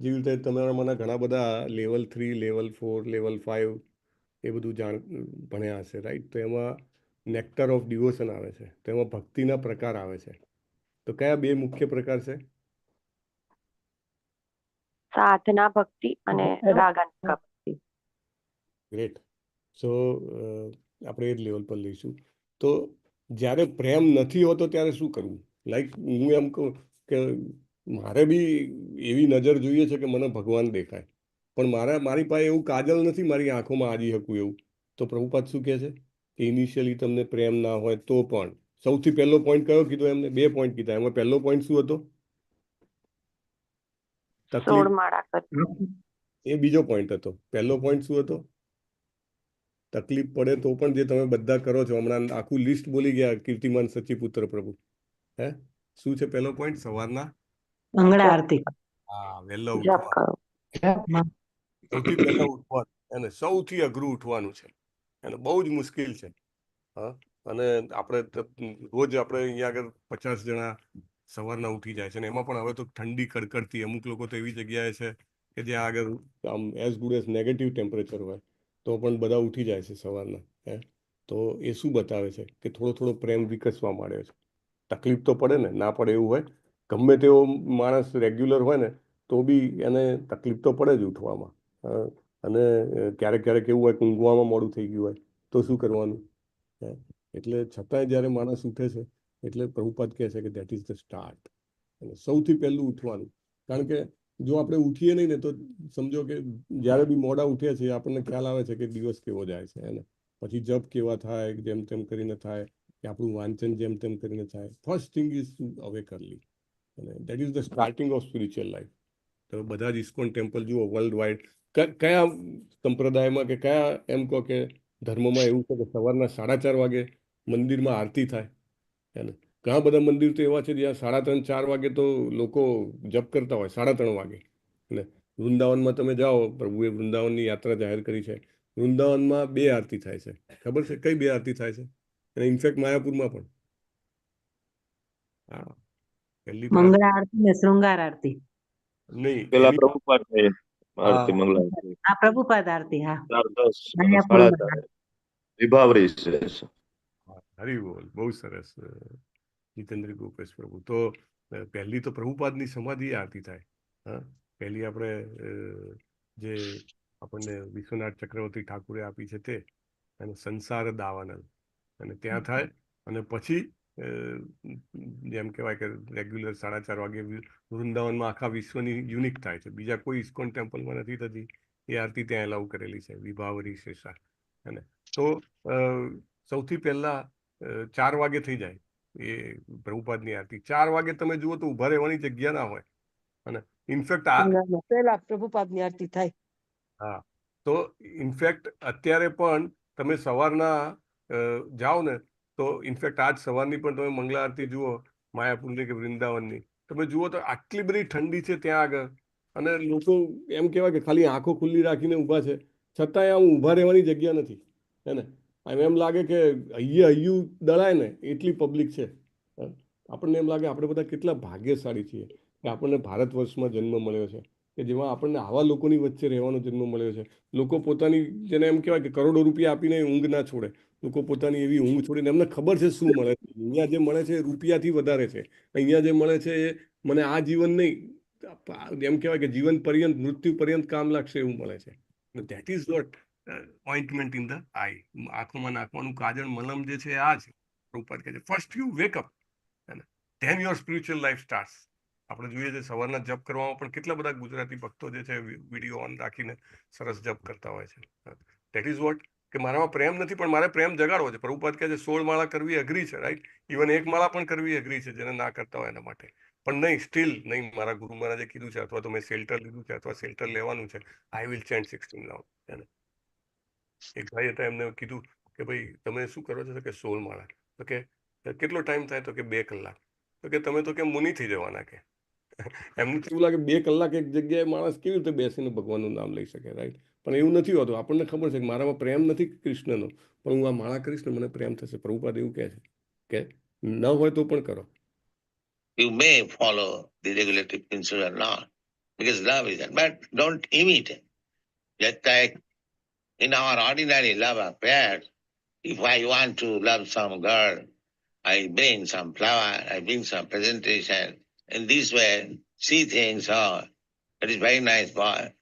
જેવી રીતે તમારામાંના ઘણા બધા લેવલ 3, લેવલ 4, લેવલ 5 એ બધું ભણ્યા હશે, રાઈટ? તો એમાં નેક્ટર ઓફ ડિવોશન આવે છે, તો એમાં ભક્તિના પ્રકાર આવે છે. તો કયા બે મુખ્ય પ્રકાર છે? સાધના ભક્તિ અને રાગાનુગા ભક્તિ. ગ્રેટ. સો આપણે એ જ લેવલ પર લઈશું. તો જ્યારે પ્રેમ નથી હોતો ત્યારે શું કરવું? લાઈક હું એમ કહું કે મારે બી એવી નજર જોઈએ છે કે મને ભગવાન દેખાય, પણ મારી પાસે એવું કાજલ નથી મારી આંખોમાં આજી શકું એવું. તો પ્રભુપાદ શું કહે છે કે ઇનિશિયલી તમને પ્રેમ ના હોય તો પણ સૌથી પહેલો પોઈન્ટ કયો કીધો એમને? 2 પોઈન્ટ કીધા. એમાં પહેલો પોઈન્ટ શું હતો? એ બીજો પોઈન્ટ હતો. પહેલો પોઈન્ટ શું હતો? તકલીફ પડે તો પણ જે તમે બધા કરો છો, હમણાં આખું લિસ્ટ બોલી ગયા કીર્તિમાન સચિપુત્ર પ્રભુ. હે શું છે પહેલો પોઈન્ટ? સવારના મંગળા આરતી. હા, વહેલો ઉઠવાનું. સૌથી પહેલા ઉઠવાનું, અને સૌથી અઘરું ઉઠવાનું છે, અને બહુ જ મુશ્કેલ છે. હા, અને આપણે રોજ આપણે અહીંયા આગળ 50 જણા સવારના ઉઠી જાય છે. અને એમાં પણ હવે તો ઠંડી કડકડતી, અમુક લોકો તો એવી જગ્યાએ છે કે જ્યાં આગળ આમ as good as negative temperature હોય તો પણ બધા ઉઠી જાય છે સવારના. તો એ શું બતાવે છે કે થોડો થોડો પ્રેમ વિકસવા માંડ્યો છે. તકલીફ તો પડે ને, ના પડે એવું હોય? ગમે તેવો માણસ રેગ્યુલર હોય ને તો બી એને તકલીફ તો પડે જ ઉઠવામાં. અને ક્યારેક ક્યારેક એવું હોય કે ઊંઘવામાં મોડું થઈ ગયું હોય તો શું કરવાનું? એટલે છતાંય જ્યારે માણસ ઉઠે છે એટલે પ્રભુપાદ કહે છે કે દેટ ઇઝ ધ સ્ટાર્ટ. અને સૌથી પહેલું ઉઠવાનું. કારણ કે જો આપણે ઉઠીએ નહીં ને તો સમજો કે જ્યારે બી મોડા ઉઠીએ છીએ આપણને ખ્યાલ આવે છે કે દિવસ કેવો જાય છે એને. પછી જપ કેવા થાય, જેમ તેમ કરીને થાય, કે આપણું વાંચન જેમ તેમ કરીને થાય. First thing is to awake early. અને that is the starting of spiritual life. તો બધા જ ઇસ્કોન ટેમ્પલ જુઓ વર્લ્ડ વાઇડ, કયા સંપ્રદાયમાં કે કયા એમ કહો કે ધર્મમાં એવું છે કે સવારના 4:30 વાગે મંદિરમાં આરતી થાય. એને ઘણા બધા મંદિર તો એવા છે જ્યાં 3:30 4 વાગે તો લોકો જપ કરતા હોય, 3:30 વાગે. અને વૃંદાવનમાં તમે જાઓ, પ્રભુએ વૃંદાવનની યાત્રા જાહેર કરી છે. વૃંદાવનમાં 2 આરતી થાય છે. ખબર છે કઈ 2 આરતી થાય છે? અને ઇનફેક્ટ માયાપુરમાં પણ. હા, પહેલી તો મંગળા આરતી ને શૃંગાર આરતી. નહીં, પેલા એની પ્રભુપાદ છે હા આરતી મંગલા આરતી. આ પ્રભુપાદ આરતી, હા. 4:10 અને માયાપુરમાં. 4:30 વિભાવરી છે. હરી બોલ, બહુ સરસ જીતેન્દ્ર ગોપેશ પ્રભુ. તો પહેલી તો પ્રભુપાદની સમાધિ આરતી થાય. હા, પહેલી આપણે જે આપણને વિશ્વનાથ ચક્રવર્તી ઠાકુરે આપી છે તે, અને સંસાર દાવાનલ, અને ત્યાં થાય. અને પછી જેમ કહેવાય કે રેગ્યુલર 4:30 વાગે વૃંદાવનમાં આખા વિશ્વની યુનિક થાય છે. બીજા કોઈ ઇસ્કોન ટેમ્પલમાં નથી થતી. એ આરતી ત્યાં એલાઉ કરેલી છે, વિભાવરી શેષા. અને તો સૌથી પહેલા 4 વાગે થઈ જાય એ પ્રભુપાદની આરતી. 4 વાગે તમે જુઓ તો ઊભા રહેવાની જગ્યા ના હોય. અને ઇનફેક્ટ પહેલા પ્રભુપાદની આરતી થાય. હા, તો ઇનફેક્ટ અત્યારે પણ તમે સવારના જાઓ ને તો ઇનફેક્ટ આજ સવારની પણ તમે મંગલા આરતી જુઓ, માયાપુરની કે વૃંદાવનની, તમે જુઓ તો આટલી બધી ઠંડી છે ત્યાં આગળ. અને લોકો એમ કહેવાય કે ખાલી આંખો ખુલ્લી રાખીને ઊભા છે, છતાંય આમ ઊભા રહેવાની જગ્યા નથી. હે ને? એમ લાગે કે હૈયું દળાય ને એટલી પબ્લિક છે. આપણને એમ લાગે આપણે બધા કેટલા ભાગ્યશાળી છીએ કે આપણને ભારત વર્ષમાં જન્મ મળ્યો છે, કે જેમાં આપણને આવા લોકોની વચ્ચે રહેવાનો જન્મ મળ્યો છે. લોકો પોતાની, જેને એમ કહેવાય કે કરોડો રૂપિયા આપીને ઊંઘ ના છોડે, લોકો પોતાની એવી ઊંઘ છોડીને, એમને ખબર છે શું મળે છે. અહીંયા જે મળે છે એ રૂપિયાથી વધારે છે. અહીંયા જે મળે છે એ મને આ જીવન નહીં, એમ કહેવાય કે જીવન પર્યંત, મૃત્યુ પર્યંત કામ લાગશે એવું મળે છે. That is what ointment in the eye. આંખોમાં નાખવાનું કાજળ મલમ જે છે આ છે. પ્રભુપાદ કહે છે first you wake up, then your spiritual life starts. આપણે જોઈએ છે સવારના જપ કરવામાં પણ કેટલા બધા ગુજરાતી ભક્તો જે છે વિડીયો ઓન રાખીને સરસ જપ કરતા હોય છે. ધેટ ઇઝ વોટ કે મારામાં પ્રેમ નથી પણ મારે પ્રેમ જગાડવો છે. પ્રભુપાદ કહે છે 16 માળા કરવી અઘરી છે, રાઈટ? ઇવન 1 માળા પણ કરવી અઘરી છે જેને ના કરતા હોય એના માટે. પણ નહીં, સ્ટીલ નહીં, મારા ગુરુ મહારાજે કીધું છે, અથવા તો મેં શેલ્ટર લીધું છે, અથવા શેલ્ટર લેવાનું છે, આઈ વિલ ચેન્ટ 16 નાઉ. એક ભાઈ હતા, એમને કીધું કે ભાઈ તમે શું કરો છો? કે 16 માળા. તો કે કેટલો ટાઈમ થાય? તો કે 2 કલાક. તો કે તમે તો કે મુનિ થઈ જવાના. કે એમને એવું લાગે 2 કલાક એક જગ્યાએ માણસ કેવી રીતે બેસીને ભગવાનનું નામ લઈ શકે, રાઈટ? પણ એવું નથી હોતું. આપણને ખબર છે કે મારામાં પ્રેમ નથી કૃષ્ણનો, પણ હું આ માળા કરીશ ને મને પ્રેમ થશે. પ્રભુપાદ એવું કહે છે કે ન હોય તો પણ કરો. You may follow the regulative principle or not, because love is that, but don't imitate. Just like in our ordinary love affairs, if I want to love some girl, I bring some flower, I bring some presentation. In this way, she thinks, oh, that is very nice boy.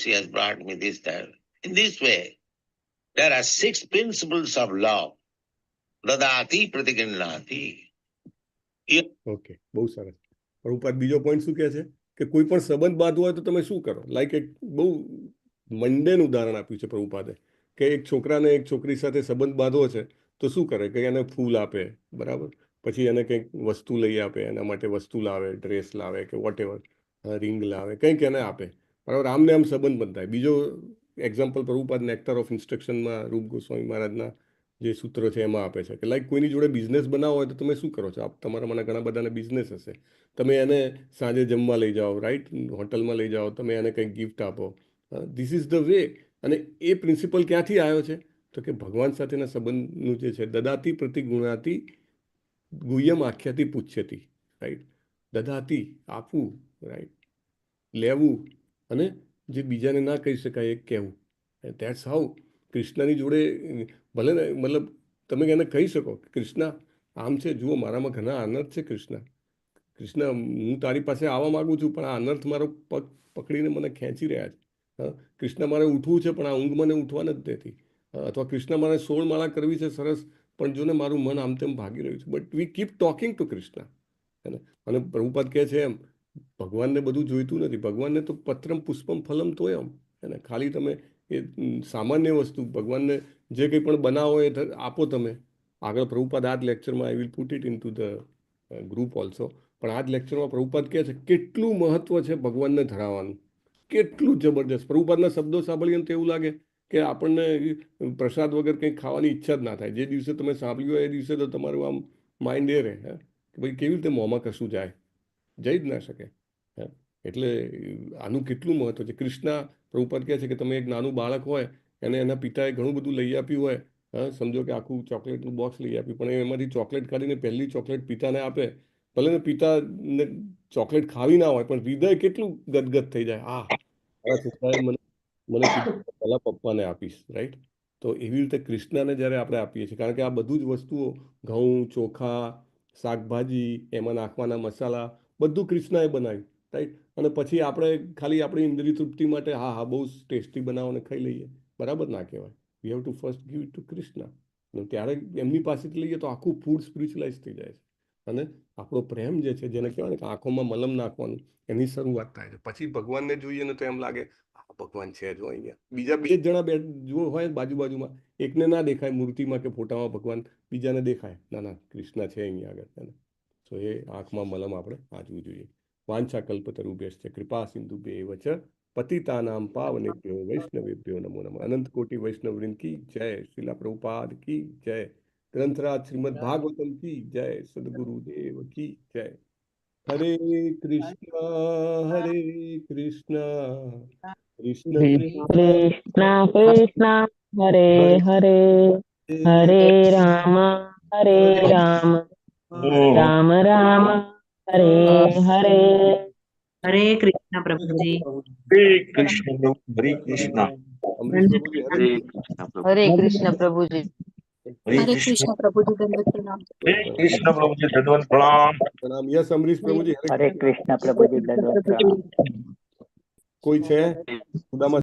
She has brought me this time. In this way, there are 6 principles of love. Dadati pratigannati. Okay, બહુ સરસ. પ્રભુપાદ બીજો point શું કહે છે કે કોઈ પણ સંબંધ બાંધવો હોય તો તમે શું કરો? લાઈક એક બહુ મંડેન ઉદાહરણ આપ્યું છે પ્રભુપાદે કે એક છોકરાને એક છોકરી સાથે સંબંધ બાંધવો છે તો શું કરે? કે એને ફૂલ આપે, બરાબર? પછી એને કંઈક વસ્તુ લઈ આપે, એના માટે વસ્તુ લાવે, ડ્રેસ લાવે કે વોટ એવર, રિંગ લાવે, કંઈક એને આપે, બરાબર? આમને આમ સંબંધ બંધાય. બીજો એક્ઝામ્પલ પ્રભુપાદ નેક્ટર ઓફ ઇન્સ્ટ્રક્શનમાં રૂપ ગોસ્વામી મહારાજના જે સૂત્રો છે એમાં આપે છે કે લાઈક કોઈની જોડે બિઝનેસ બનાવવો હોય તો તમે શું કરો છો? તમારા મને ઘણા બધાને બિઝનેસ હશે, તમે એને સાંજે જમવા લઈ જાઓ, રાઈટ? હોટલમાં લઈ જાઓ, તમે એને કંઈક ગિફ્ટ આપો. This is the way. અને એ પ્રિન્સિપલ ક્યાંથી આવ્યો છે? તો કે ભગવાન સાથેના સંબંધનું જે છે, દદાતી પ્રતિગુણાતી ગુહ્યમ આખ્યાથી પૂછ્યતી. રાઈટ, દદાતી આપવું, રાઈટ, લેવું, અને જે બીજાને ના કહી શકાય એ કહેવું. ધેટ્સ હાઉ કૃષ્ણની જોડે ભલે ને મતલબ તમે એને કહી શકો કે કૃષ્ણ આમ છે, જુઓ મારામાં ઘણા અનર્થ છે કૃષ્ણ, હું તારી પાસે આવવા માગું છું પણ આ અનર્થ મારો પગ પકડીને મને ખેંચી રહ્યા છે. હા, કૃષ્ણ મારે ઉઠવું છે પણ આ ઊંઘ મને ઉઠવા નથી દેતી. અથવા કૃષ્ણ મારે 16 માળા કરવી છે સરસ, પણ જો ને મારું મન આમ તેમ ભાગી રહ્યું છે. But we keep talking two Krishna. અને પ્રભુપાદ કહે છે એમ, ભગવાનને બધું જોઈતું નથી, ભગવાનને તો પત્રમ પુષ્પમ ફલમ તોય એમ. અને ખાલી તમે એ સામાન્ય વસ્તુ ભગવાનને જે કંઈ પણ બનાવો એ આપો તમે. આગળ પ્રભુપાદ આ જ લેક્ચરમાં I will put it in to the group also, પણ આ જ લેક્ચરમાં પ્રભુપાદ કહે છે કેટલું મહત્વ છે ભગવાનને ધરાવવાનું, કેટલું જબરજસ્ત. પ્રભુપાદના શબ્દો સાંભળીએ તો એવું લાગે કે આપણને પ્રસાદ વગર કંઈ ખાવાની ઈચ્છા જ ના થાય. જે દિવસે તમે સાંભળ્યું હોય એ દિવસે તો તમારું આમ માઇન્ડ એ રહે કે ભાઈ કેવી રીતે મોંમાં કશું જાય, જઈ જ ના શકે. એટલે આનું કેટલું મહત્વ છે. કૃષ્ણ પ્રભુપાદ કહે છે કે તમે એક નાનું બાળક હોય એને એના પિતાએ ઘણું બધું લઈ આપ્યું હોય, સમજો કે આખું ચોકલેટનું બોક્સ લઈ આપ્યું, પણ એમાંથી ચોકલેટ કાઢીને પહેલી ચોકલેટ પિતાને આપે, ભલે ને પિતાને ચોકલેટ ખાવી ના હોય પણ હૃદય કેટલું ગદગદ થઈ જાય, મારા છોકરાએ મને કીધું પહેલા પપ્પાને આપીશ, રાઈટ. તો એવી રીતે કૃષ્ણને જ્યારે આપણે આપીએ છીએ, કારણ કે આ બધું જ વસ્તુઓ ઘઉં, ચોખા, શાકભાજી, એમાં નાખવાના મસાલા બધું કૃષ્ણએ બનાવ્યું, રાઈટ. અને પછી આપણે ખાલી આપણી ઇન્દ્રિય તૃપ્તિ માટે હા બહુ ટેસ્ટી બનાવોને ખાઈ લઈએ, બરાબર ના કહેવાય. વી have two first give it to Krishna. અને ત્યારે એમની પાસેથી લઈએ તો આખું ફૂડ સ્પિરિચ્યુઅલાઇઝ થઈ જાય છે. અને આપણો પ્રેમ જે છે, જેને કહેવાય ને કે આંખોમાં મલમ નાખવાનું, એની શરૂઆત થાય છે. પછી ભગવાનને જોઈએ ને તો એમ લાગે ભગવાન છે જો અહીંયા. બીજા 2 જણા જો હોય બાજુમાં, એકને ના દેખાય મૂર્તિમાં કે ફોટામાં ભગવાન, બીજાને દેખાય ના કૃષ્ણ છે અહીંયા આગળ. તો એ આંખમાં મલમ આપણે વાંચવું જોઈએ. વાંછા કલ્પતરુભ્યશ્ચ કૃપા સિંધુભ્યૈવ ચ પતિતાનામ પાવનેભ્યો વૈષ્ણવેભ્યો નમો નમઃ. અનંત કોટી વૈષ્ણવવૃંદ કી જય. શ્રીલા પ્રભુપાદ કી જય. ગ્રંથરાજ શ્રીમદ ભાગવતમ કી જય. સદગુરુદેવ કી જય. હરે કૃષ્ણ કૃષ્ણ કૃષ્ણ કૃષ્ણ હરે હરે હરે રામ રામ રામ હરે હરે. હરે કૃષ્ણ પ્રભુજી. હરે કૃષ્ણ હરે કૃષ્ણ હરે કૃષ્ણ પ્રભુજી. હરે કૃષ્ણ પ્રભુજી દંડવત પ્રણામ. હરે કૃષ્ણ પ્રભુજી દંડવત પ્રણામ. યસ અમરીશ પ્રભુજી હરે કૃષ્ણ પ્રભુજી દંડવત પ્રણામ. કોઈ છે?